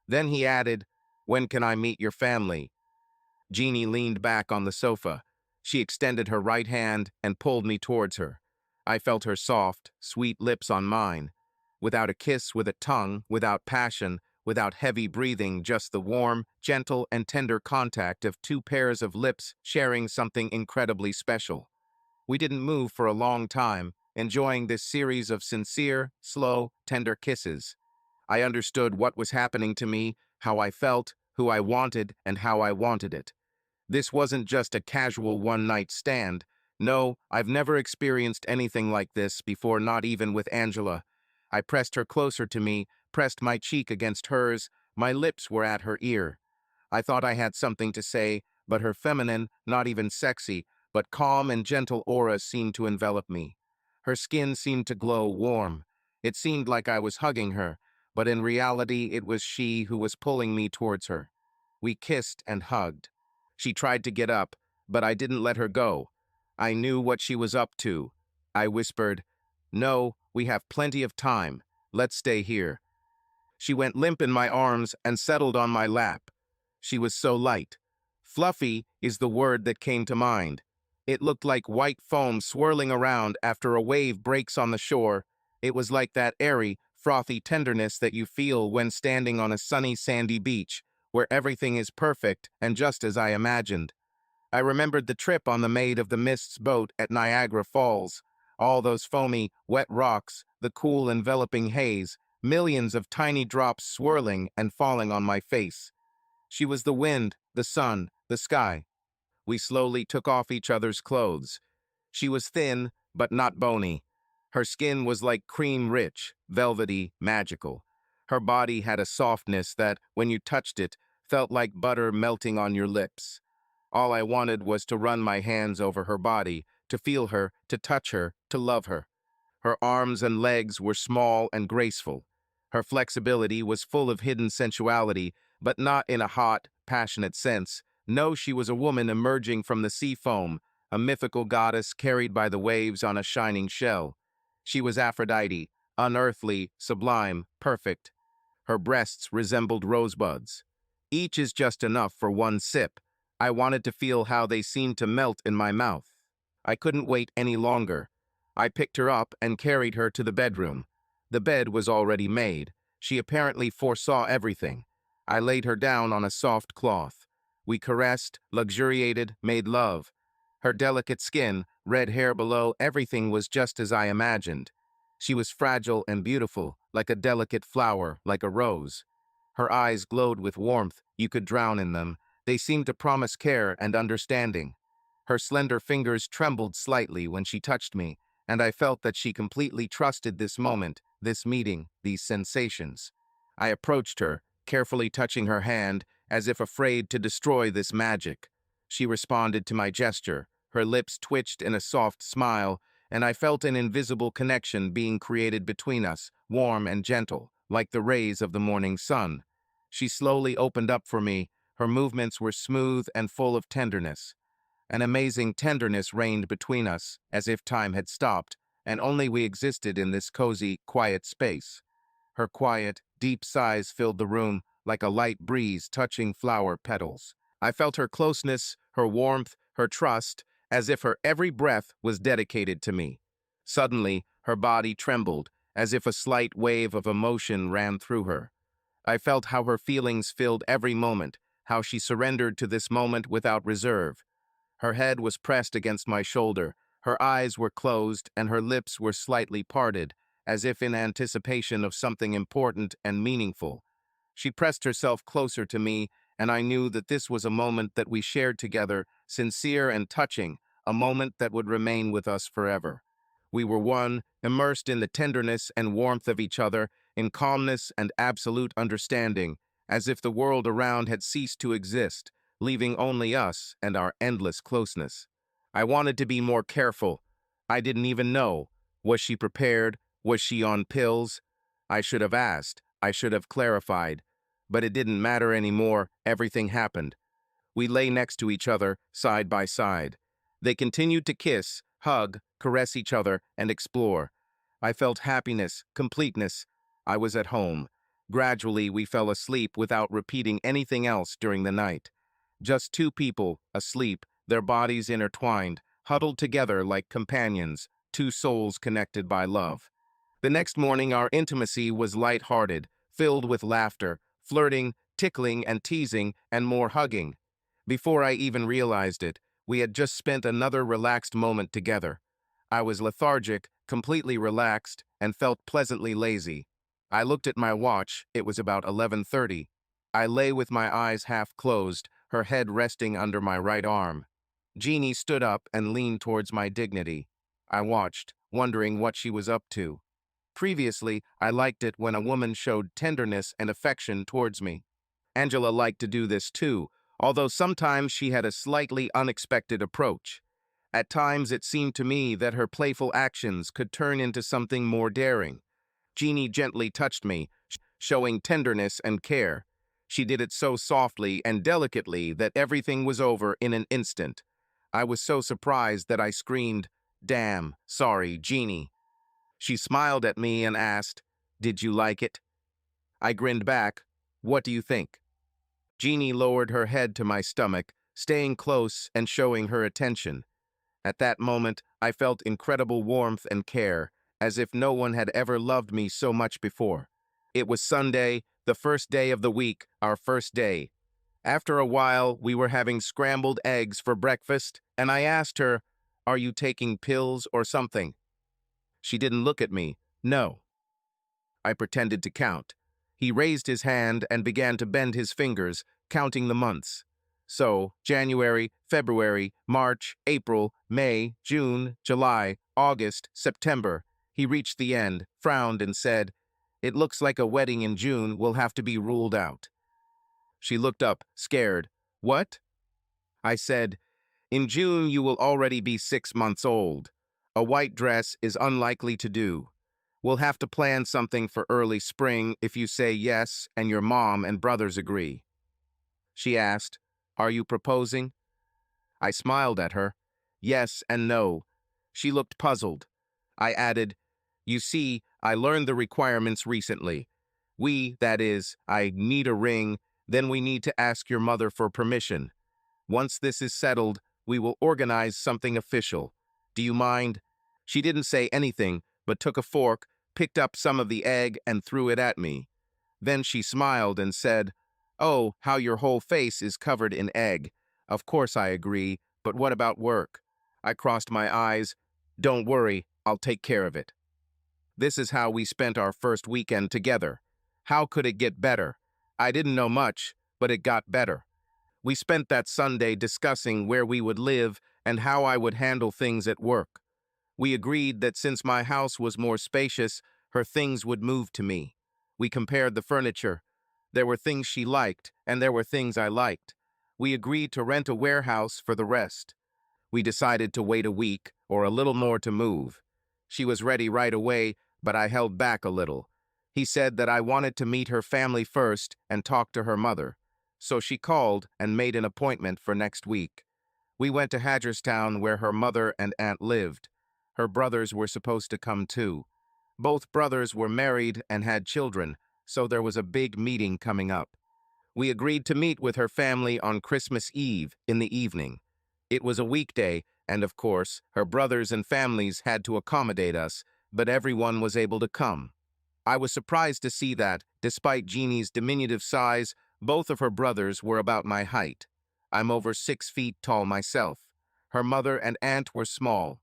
Then he added, when can I meet your family? Jeannie leaned back on the sofa. She extended her right hand and pulled me towards her. I felt her soft, sweet lips on mine. Without a kiss with a tongue, without passion, without heavy breathing, just the warm, gentle, and tender contact of two pairs of lips sharing something incredibly special. We didn't move for a long time, enjoying this series of sincere, slow, tender kisses. I understood what was happening to me, how I felt, who I wanted, and how I wanted it. This wasn't just a casual one-night stand. No, I've never experienced anything like this before, not even with Angela. I pressed her closer to me, pressed my cheek against hers, my lips were at her ear. I thought I had something to say, but her feminine, not even sexy, but calm and gentle aura seemed to envelop me. Her skin seemed to glow warm. It seemed like I was hugging her, but in reality it was she who was pulling me towards her. We kissed and hugged. She tried to get up, but I didn't let her go. I knew what she was up to. I whispered, "No, we have plenty of time. Let's stay here." She went limp in my arms and settled on my lap. She was so light. Fluffy is the word that came to mind. It looked like white foam swirling around after a wave breaks on the shore. It was like that airy, frothy tenderness that you feel when standing on a sunny, sandy beach, where everything is perfect and just as I imagined. I remembered the trip on the Maid of the Mist's boat at Niagara Falls. All those foamy, wet rocks, the cool, enveloping haze, millions of tiny drops swirling and falling on my face. She was the wind, the sun, the sky. We slowly took off each other's clothes. She was thin, but not bony. Her skin was like cream-rich, velvety, magical. Her body had a softness that, when you touched it, felt like butter melting on your lips. All I wanted was to run my hands over her body, to feel her, to touch her, to love her. Her arms and legs were small and graceful. Her flexibility was full of hidden sensuality, but not in a hot, passionate sense. No, she was a woman emerging from the sea foam, a mythical goddess carried by the waves on a shining shell. She was Aphrodite, unearthly, sublime, perfect. Her breasts resembled rosebuds. Each is just enough for one sip. I wanted to feel how they seemed to melt in my mouth. I couldn't wait any longer. I picked her up and carried her to the bedroom. The bed was already made. She apparently foresaw everything. I laid her down on a soft cloth. We caressed, luxuriated, made love. Her delicate skin, red hair below, everything was just as I imagined. She was fragile and beautiful, like a delicate flower, like a rose. Her eyes glowed with warmth, you could drown in them. They seemed to promise care and understanding. Her slender fingers trembled slightly when she touched me, and I felt that she completely trusted this moment, this meeting, these sensations. I approached her, carefully touching her hand, as if afraid to destroy this magic. She responded to my gesture. Her lips twitched in a soft smile, and I felt an invisible connection being created between us, warm and gentle, like the rays of the morning sun. She slowly opened up for me. Her movements were smooth and full of tenderness. An amazing tenderness reigned between us, as if time had stopped, and only we existed in this cozy, quiet space. Her quiet, deep sighs filled the room like a light breeze touching flower petals. I felt her closeness, her warmth, her trust, as if her every breath was dedicated to me. Suddenly, her body trembled, as if a slight wave of emotion ran through her. I felt how her feelings filled every moment, how she surrendered to this moment without reserve. Her head was pressed against my shoulder, her eyes were closed, and her lips were slightly parted, as if in anticipation of something important and meaningful. She pressed herself closer to me, and I knew that this was a moment that we shared together, sincere and touching, a moment that would remain with us forever. We were one, immersed in the tenderness and warmth of each other, in calmness and absolute understanding, as if the world around had ceased to exist, leaving only us and our endless closeness. I wanted to be more careful. I didn't even know. Was she prepared? Was she on pills? I should have asked. I should have clarified. But it didn't matter anymore. Everything happened. We lay next to each other, side by side. They continued to kiss, hug, caress each other, and explore. I felt happiness, completeness. I was at home. Gradually, we fell asleep without repeating anything else during the night. Just two people, asleep, their bodies intertwined, huddled together like companions, two souls connected by love. The next morning, our intimacy was light-hearted, filled with laughter, flirting, tickling and teasing, and more hugging. Before I even realized it, we had just spent another relaxed moment together. I was lethargic, completely relaxed, and felt pleasantly lazy. I looked at my watch. It was about 11:30. I lay with my eyes half closed, her head resting under my right arm. Jeannie stood up and leaned towards my dignity. I watched, wondering what she was up to. Previously, I liked it when a woman showed tenderness and affection towards me. Angela liked to do this too, although sometimes she had a slightly unexpected approach. At times, it seemed to me that her playful actions could turn into something more daring. Jeannie gently touched me, showing tenderness and care. She did it so softly and delicately that everything was over in an instant. I was so surprised that I screamed, "Damn, sorry, Jeannie." She smiled at me and asked, "Did you like it?" I grinned back, "What do you think?" Jeannie lowered her head to my stomach, staying close and showing her attention. At that moment, I felt incredible warmth and care, as if no one had ever loved me so much before. It was Sunday, the first day of the week, our first day. After a while, we were having scrambled eggs for breakfast, and I asked her, "Are you taking pills or something?" She didn't look at me. "No." I pretended to count. He raised his hand and began to bend his fingers, counting the months. So, January, February, March, April, May, June, July, August, September. He reached the end, frowned, and said, "It looks like a wedding in June will have to be ruled out." She looked up, scared. "What?" I said, "In June you will already be 6 months old. A white dress is unlikely to do. We'll have to plan something for early spring if you say yes and your mom and brothers agree." She asked, "Are you proposing?" I smiled at her. "Yes and no." She looked puzzled. I added, "You see, I learned the requirements recently. That is, I need a ring, then we need to ask your mother for permission. Once this is settled, we will organize something official. Do you mind?" She didn't say anything, but took a fork, picked up some of the egg, and threw it at me. Then she smiled and said, "Oh, how your whole face is covered in egg. Of course I agree, but what about work?" I crossed my eyes. "Don't worry, I'll take care of it." This is how we spent our first weekend together. How could it get better? I didn't know much, but it got better. We spent that Sunday discussing where we would live and how I would handle things at work. We agreed that since my house was more spacious, her things would move to me. We compared the furniture. There were things she liked, and there were things I liked. We agreed to rent a warehouse for the rest. We decided to wait a week or a little more to move. She was ready right away, but I held back a little. He said that I wanted to meet her family first and talk to her mother. So she called and made an appointment for next week. We went to Hagerstown where her mother and aunt lived. Her brothers were supposed to come too. Both brothers were married and had children, so there was a big meeting coming up. We agreed to meet with her family on Christmas Eve in the evening. It was a weekday, and of course, her brothers and families had to accommodate us, but everyone was able to come. I was surprised to see that, despite Jeannie's diminutive size, both of her brothers were about my height. I'm over 6 feet tall myself. Her mother and aunt were small.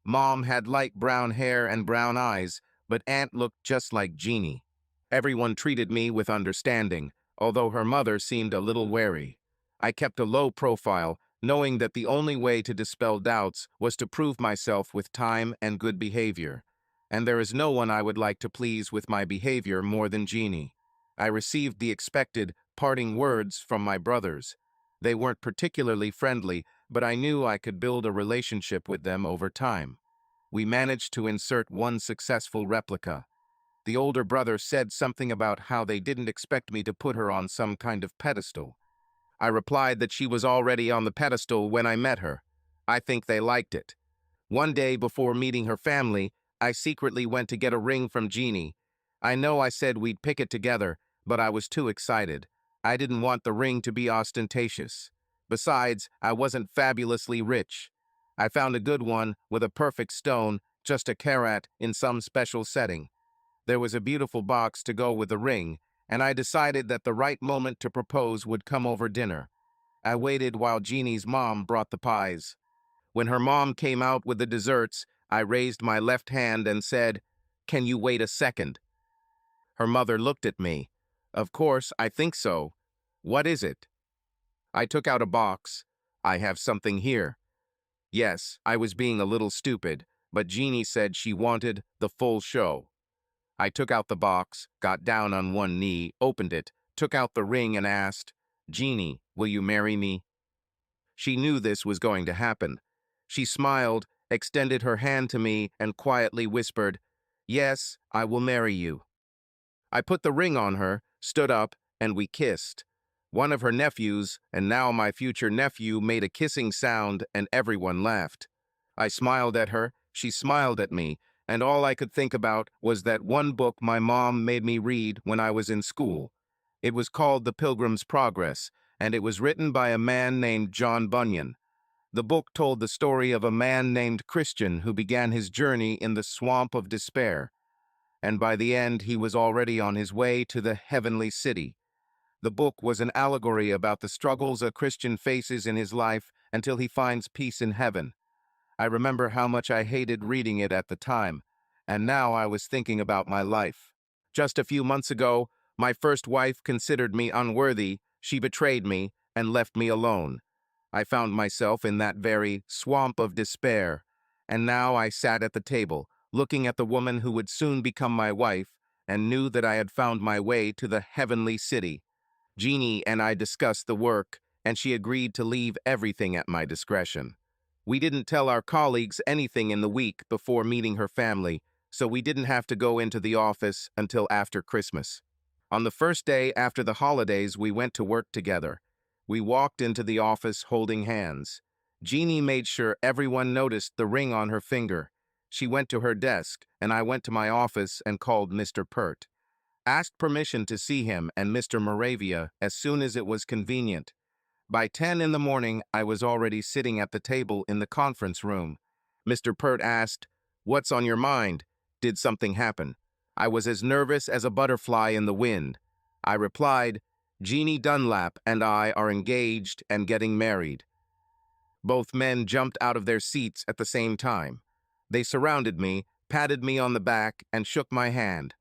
Mom had light brown hair and brown eyes, but aunt looked just like Jeannie. Everyone treated me with understanding, although her mother seemed a little wary. I kept a low profile, knowing that the only way to dispel doubts was to prove myself with time and good behavior. And there is no one I would like to please with my behavior more than Jeannie. I received the expected parting words from my brothers. They weren't particularly friendly, but I knew I could build a relationship with them over time. We managed to insert one successful replica. The older brother said something about how they didn't expect me to put her on some kind of pedestal. I replied that she was already on the pedestal when I met her. I think they liked it. One day before meeting her family, I secretly went to get a ring from Jeannie. I know I said we'd pick it together, but I was too excited. I didn't want the ring to be ostentatious. Besides, I wasn't fabulously rich. I found a good one with a perfect stone, just a carat in some special setting. There was a beautiful box to go with the ring, and I decided that the right moment to propose would come over dinner. I waited while Jeannie's mom brought the pies. When her mom came out with the desserts, I raised my left hand and said, "Can you wait a second?" Her mother looked at me. "Of course, I think so. What is it?" I took out a box. "I have something here." Yes, I was being a little stupid, but Jeannie said she wanted the full show. I took out the box, got down on one knee, opened it, took out the ring and asked, "Jeannie, will you marry me?" She knew this was going to happen. She smiled, extended her hand to me, and quietly whispered, "Yes, I will marry you." I put the ring on her, stood up, and we kissed. One of her nephews, and now my future nephew, made a kissing sound, and everyone laughed. I smiled at her, she smiled at me, and all I could think about was that one book my mom made me read when I was in school. It was called The Pilgrim's Progress, and it was written by a man named John Bunyan. The book told the story of a man named Christian who began his journey in the swamp of despair, and by the end he was already on his way to the heavenly city. The book was an allegory about the struggles a Christian faces in his life until he finds peace in heaven. I remember how much I hated reading it at the time, and now I was thinking about my life. Just a few months ago, my first wife considered me unworthy, she betrayed me, and left me alone. I found myself in that very swamp of despair, and now I sat at the table, looking at the woman who would soon become my wife, and knew that I had found my way to the heavenly city. Jeannie and I discussed the work, and she agreed to leave everything at my discretion. We didn't tell our colleagues anything in the week before meeting her family, so we didn't have to go into the office until after Christmas. On the first day after the holidays, we went to work together. We walked into the office holding hands. Jeannie made sure everyone noticed the ring on her finger. She went to her desk, and I went to my office and called Mr. Pert. Asked permission to see him and Mr. Moravia as soon as it was convenient. By 10 in the morning, I was already sitting at the table in the conference room. Mr. Pert asked, "What's on your mind? Did something happen?" I was as nervous as a butterfly in the wind. I replied, "Jeannie Dunlap and I are engaged and getting married." Both men jumped out of their seats at the same time. They surrounded me, patted me on the back, and shook my hand.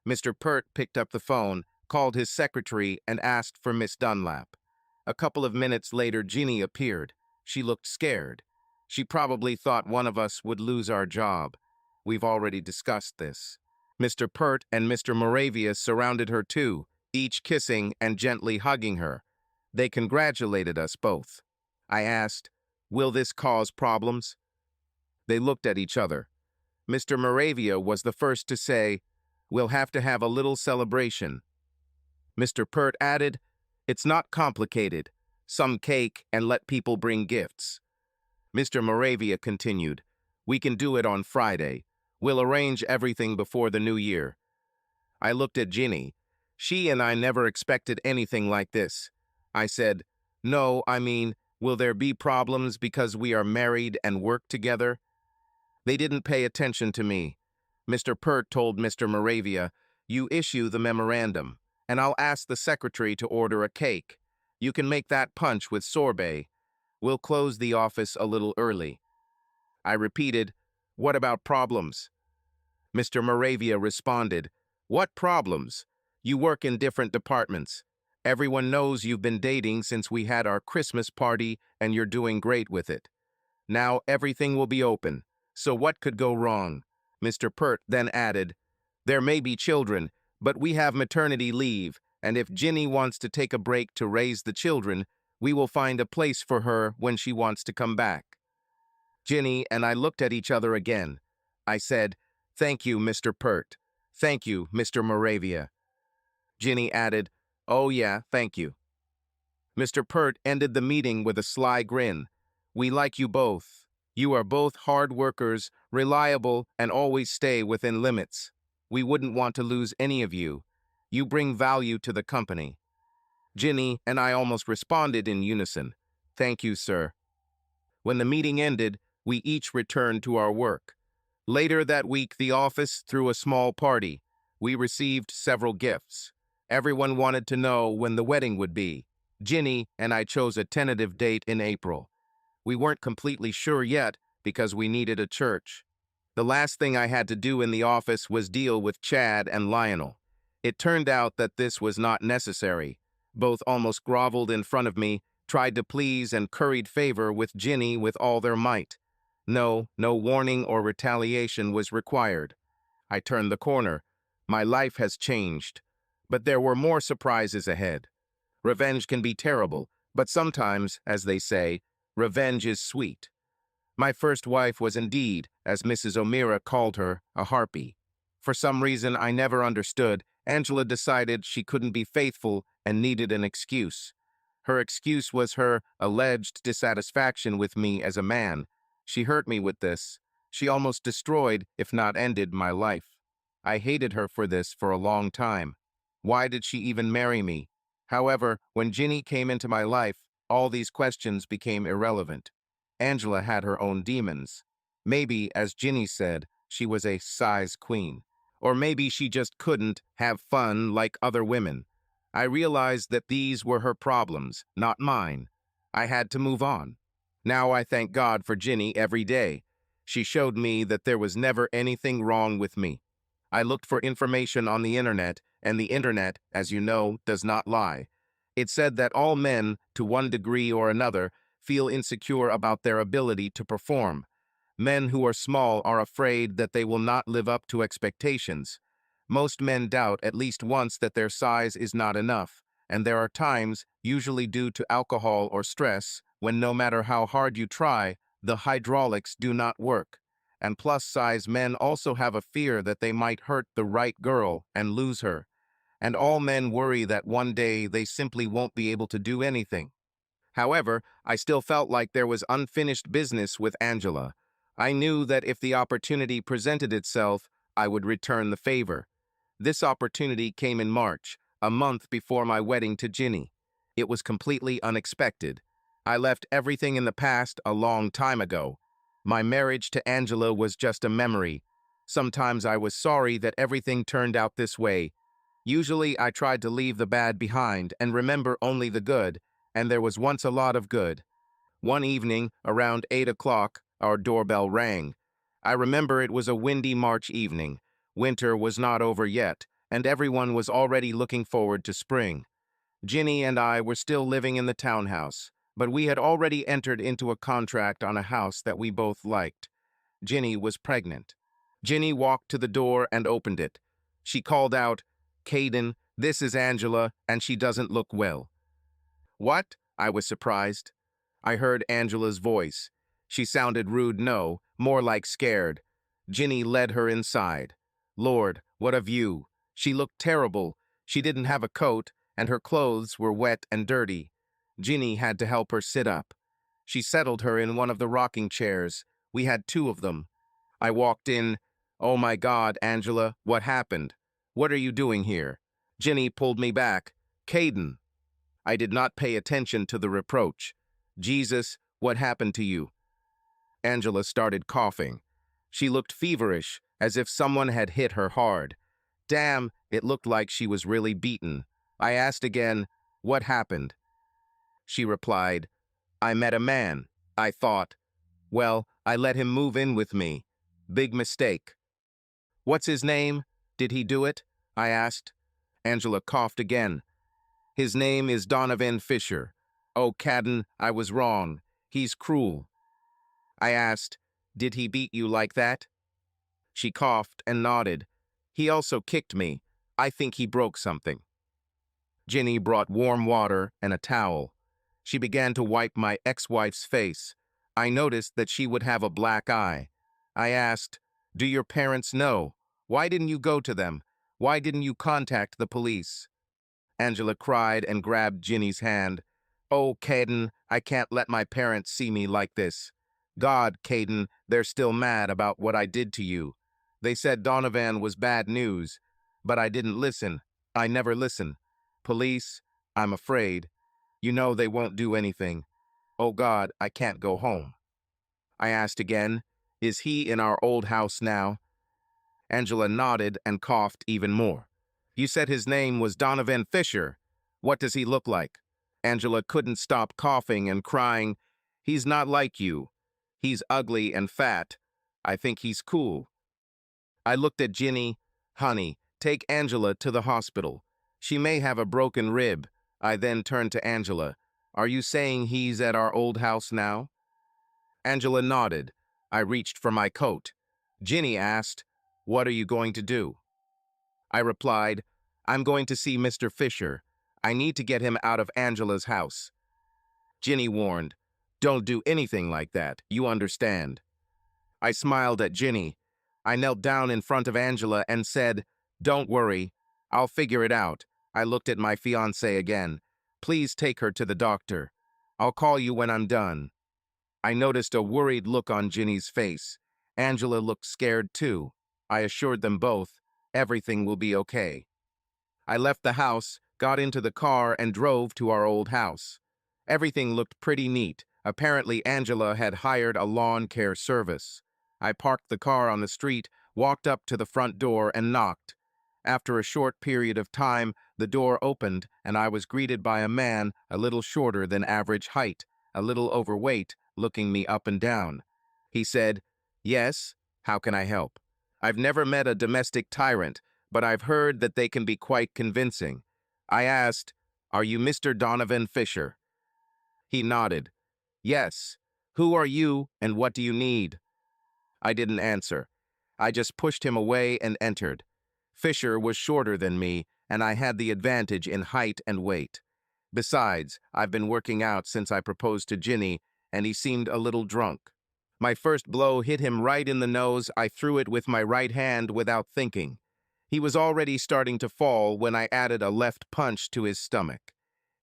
Mr. Pert picked up the phone, called his secretary, and asked for Miss Dunlap. A couple of minutes later, Jeannie appeared. She looked scared. She probably thought one of us would lose our job. We've already discussed this. Mr. Pert and Mr. Moravia surrounded her too, each kissing and gently hugging her. They congratulated us both. I asked, "Will this cause problems?" They looked at each other. Mr. Moravia was the first to say, "We'll have to have a little celebration." Mr. Pert added, "It's not complicated. Some cake and let people bring gifts." Mr. Moravia continued, "We can do it on Friday. We'll arrange everything before the new year." I looked at Ginny. She and I never expected anything like this. I said, "No, I mean, will there be problems because we are married and work together?" They didn't pay attention to me. Mr. Pert told Mr. Moravia, "You issue the memorandum, and I'll ask the secretary to order a cake. You can make that punch with sorbet. We'll close the office a little early." I repeated, "What about problems?" Mr. Moravia responded, "What problems? You work in different departments. Everyone knows you've been dating since we had our Christmas party, and you're doing great with it. Now everything will be open, so what could go wrong?" Mr. Pert then added, "There may be children, but we have maternity leave, and if Ginny wants to take a break to raise the children, we will find a place for her when she wants to come back." Ginny and I looked at each other again. I said, "Thank you, Mr. Pert. Thank you, Mr. Moravia." Ginny added, "Oh yeah, thank you." Mr. Pert ended the meeting with a sly grin. We like you both. You are both hard workers, reliable, and always stay within limits. We wouldn't want to lose any of you. You bring value to the company. Ginny and I almost responded in unison. Thank you, sir. When the meeting ended, we each returned to our work. Later that week, the office threw a small party. We received several gifts. Everyone wanted to know when the wedding would be. Ginny and I chose a tentative date in April. We weren't completely sure yet because we needed a church. The last thing I had to do in the office was deal with Chad and Lionel. It turned out that this was not necessary. Both almost groveled in front of me, tried to please and curried favor with Ginny with all their might. No warning or retaliation was required. I turned the corner. My life has changed. But there were more surprises ahead. Revenge can be terrible, but sometimes, as they say, revenge is sweet. My first wife was indeed, as Mrs. O'Meara called her, a harpy. For some reason I never understood, Angela decided she couldn't be faithful and needed an excuse. Her excuse was her alleged dissatisfaction with me as a man. She hurt me with this. She almost destroyed, if not ended, my life. I hated her for this for a long time. Why did she even marry me? However, when Ginny came into my life, all these questions became irrelevant. Angela had her own demons. Maybe, as Ginny said, she was a size queen. Or maybe she just couldn't have fun like other women. I realized that these were her problems, not mine. I had to move on. Now I thank God for Ginny every day. She showed me that there was never anything wrong with me. I looked for information on the internet, and the internet, as you know, does not lie. It said that all men, to one degree or another, feel insecure about their ability to perform. Men who are small are afraid that they will not live up to expectations. Most men doubt at least once that their size is not enough, and there are times, usually due to alcohol or stress, when no matter how hard you try, the hydraulics do not work. And plus-size men also have a fear that they might hurt the right girl and lose her. And all men worry that one day they simply won't be able to do anything. However, I still felt like there was unfinished business with Angela. I knew that if the opportunity presented itself, I would return the favor. This opportunity came in March, a month before my wedding to Ginny. It was completely unexpected. I left everything in the past a long time ago. My marriage to Angela was just a memory. Sometimes I was sorry that everything turned out this way. Usually I tried to leave the bad behind and remember only the good, and there was once a lot of good. One evening, around 8 o'clock, our doorbell rang. I remember it was a windy March evening. Winter was not over yet, and everyone was already looking forward to spring. Ginny and I were still living in the townhouse, but we had already entered into a contract on a house that we both liked. Ginny was pregnant. Ginny walked to the door and opened it. She called out, "Caden, this is Angela, and she doesn't look well." "What?" I was surprised. I heard Angela's voice. She sounded rude, no, more like scared. Ginny led her inside. Lord, what a view. She looked terrible. She didn't have a coat, and her clothes were wet and dirty. Ginny had to help her sit up. She settled her in one of the rocking chairs. We had two of them. I walked in. "Oh my God, Angela, what happened? What are you doing here?" Ginny pulled me back. "Caden." I did not pay attention to the reproach. "Jesus, what happened to you?" Angela started coughing. She looked feverish, as if someone had hit her hard. Damn, it looked like she was really beaten. I asked again, "What happened?" She replied, "I met a man. I thought, well, I let him move in with me. Big mistake." "What's his name? Did he do it?" I asked. Angela coughed again. "His name is Donovan Fisher. Oh, Caden, I was wrong. He's cruel." I asked, "Did he beat you like that?" She coughed and nodded. "He also kicked me. I think he broke something." Ginny brought warm water and a towel. She began to wipe my ex-wife's face. I noticed that she would have a black eye. I asked, "Do your parents know? Why didn't you go to them? Why didn't you contact the police?" Angela cried and grabbed Ginny's hand. Oh, Caden, I can't let my parents see me like this. God, Caden, they're still mad about what I did to you. They said Donovan was bad news, but I didn't listen. I never listen. Police, I'm afraid. You know they won't do anything. Oh God, I can't go home. I asked again, is he in our old house now? Angela nodded and coughed even more. You said his name was Donovan Fisher. What does he look like? Angela couldn't stop coughing and crying. He's not like you. He's ugly and fat. I think he's cool. I looked at Ginny. Honey, take Angela to the hospital. She may have a broken rib. I then turned to Angela. Are you saying he's at our old house now? Angela nodded. I reached for my coat. Ginny asked, what are you going to do? I replied, I'm going to see Mr. Fisher. I need to get him out of Angela's house. Ginny warned, don't do anything like that, you understand. I smiled at Ginny. I knelt down in front of Angela and said, don't worry, I'll figure it out. I looked at my fiancé again. Please take her to the doctor. I'll call you when I'm done. I noticed a worried look on Ginny's face. Angela looked scared too. I assured them both, everything will be okay. I left the house, got into the car, and drove to our old house. Everything looked pretty neat. Apparently, Angela had hired a lawn care service. I parked the car on the street, walked up to the front door, and knocked. After a short period of time, the door opened, and I was greeted by a man a little shorter than average height, a little overweight, looking me up and down. He said, yes, how can I help? I've never met a domestic tyrant, but I've heard that they can be quite convincing. I asked, are you Mr. Donovan Fisher? He nodded. Yes. Who are you and what do you need? I didn't answer. I just pushed him away and entered. Fisher was shorter than me, and I had the advantage in height and weight. Besides, I've been working out since I proposed to Ginny, and he seemed a little drunk. My first blow hit him right in the nose. I threw it with my right hand without thinking. He was already starting to fall when I added a left punch to his stomach.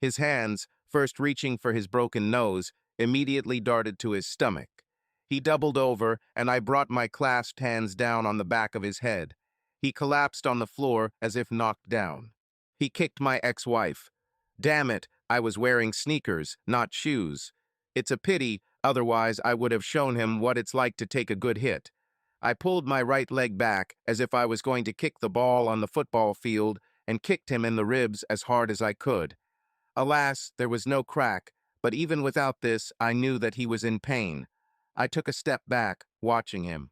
His hands, first reaching for his broken nose, immediately darted to his stomach. He doubled over, and I brought my clasped hands down on the back of his head. He collapsed on the floor as if knocked down. He kicked my ex-wife. Damn it, I was wearing sneakers, not shoes. It's a pity, otherwise I would have shown him what it's like to take a good hit. I pulled my right leg back as if I was going to kick the ball on the football field and kicked him in the ribs as hard as I could. Alas, there was no crack, but even without this, I knew that he was in pain. I took a step back, watching him.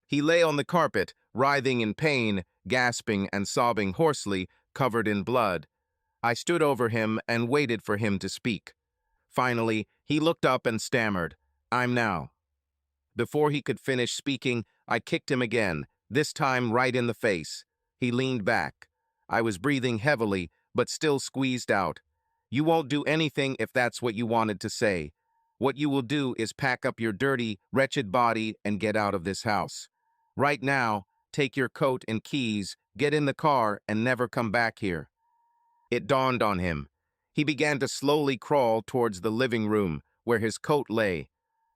He lay on the carpet, writhing in pain, gasping and sobbing hoarsely, covered in blood. I stood over him and waited for him to speak. Finally, he looked up and stammered, I'm now. Before he could finish speaking, I kicked him again, this time right in the face. He leaned back. I was breathing heavily, but still squeezed out. You won't do anything if that's what you wanted to say. What you will do is pack up your dirty, wretched body and get out of this house. Right now, take your coat and keys, get in the car, and never come back here. It dawned on him. He began to slowly crawl towards the living room, where his coat lay.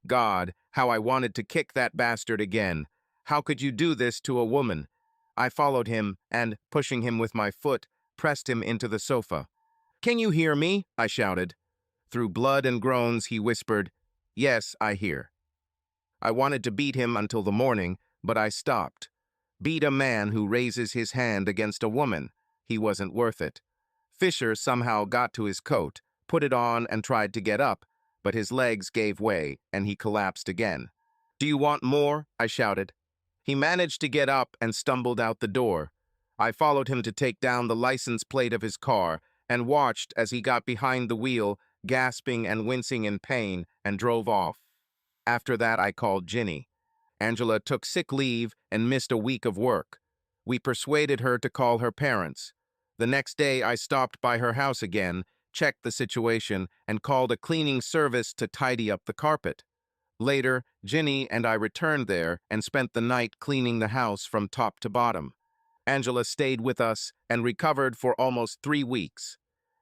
God, how I wanted to kick that bastard again. How could you do this to a woman? I followed him and, pushing him with my foot, pressed him into the sofa. Can you hear me? I shouted. Through blood and groans, he whispered, yes, I hear. I wanted to beat him until the morning, but I stopped. Beat a man who raises his hand against a woman. He wasn't worth it. Fisher somehow got to his coat, put it on, and tried to get up, but his legs gave way, and he collapsed again. Do you want more? I shouted. He managed to get up and stumbled out the door. I followed him to take down the license plate of his car and watched as he got behind the wheel, gasping and wincing in pain, and drove off. After that, I called Ginny. Angela took sick leave and missed a week of work. We persuaded her to call her parents. The next day, I stopped by her house again, checked the situation, and called a cleaning service to tidy up the carpet. Later, Ginny and I returned there and spent the night cleaning the house from top to bottom. Angela stayed with us and recovered for almost 3 weeks.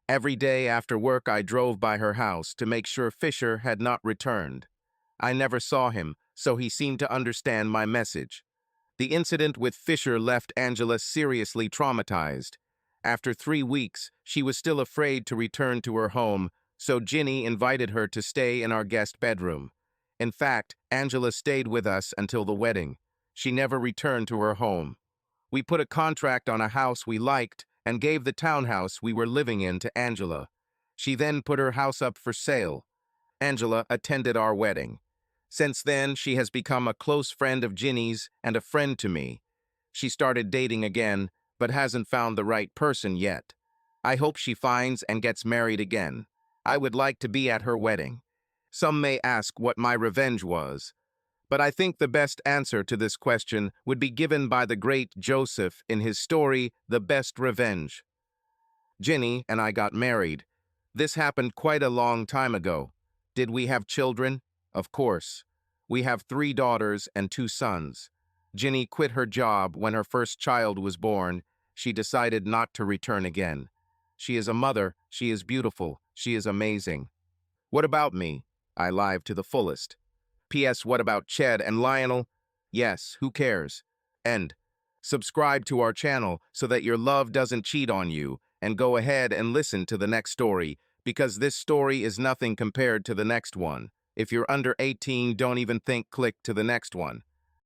Every day after work, I drove by her house to make sure Fisher had not returned. I never saw him, so he seemed to understand my message. The incident with Fisher left Angela seriously traumatized. After 3 weeks, she was still afraid to return to her home, so Ginny invited her to stay in our guest bedroom. In fact, Angela stayed with us until the wedding. She never returned to her home. We put a contract on a house we liked and gave the townhouse we were living in to Angela. She then put her house up for sale. Angela attended our wedding. Since then, she has become a close friend of Ginny's and a friend to me. She started dating again, but hasn't found the right person yet. I hope she finds and gets married again. I would like to be at her wedding. Some may ask what my revenge was, but I think the best answer to this question would be given by the great Joseph in his story, The Best Revenge. Ginny and I got married. This happened quite a long time ago. Did we have children? Of course. We have 3 daughters and 2 sons. Ginny quit her job when her first child was born. She decided not to return again. She is a mother. She is beautiful. She is amazing. What about me? I live to the fullest. P.S. What about Ched and Lionel? Yes, who cares? End. Subscribe to our channel so that your love doesn't cheat on you, and go ahead and listen to the next story, because this story is nothing compared to the next one. If you're under 18, don't even think click to the next one.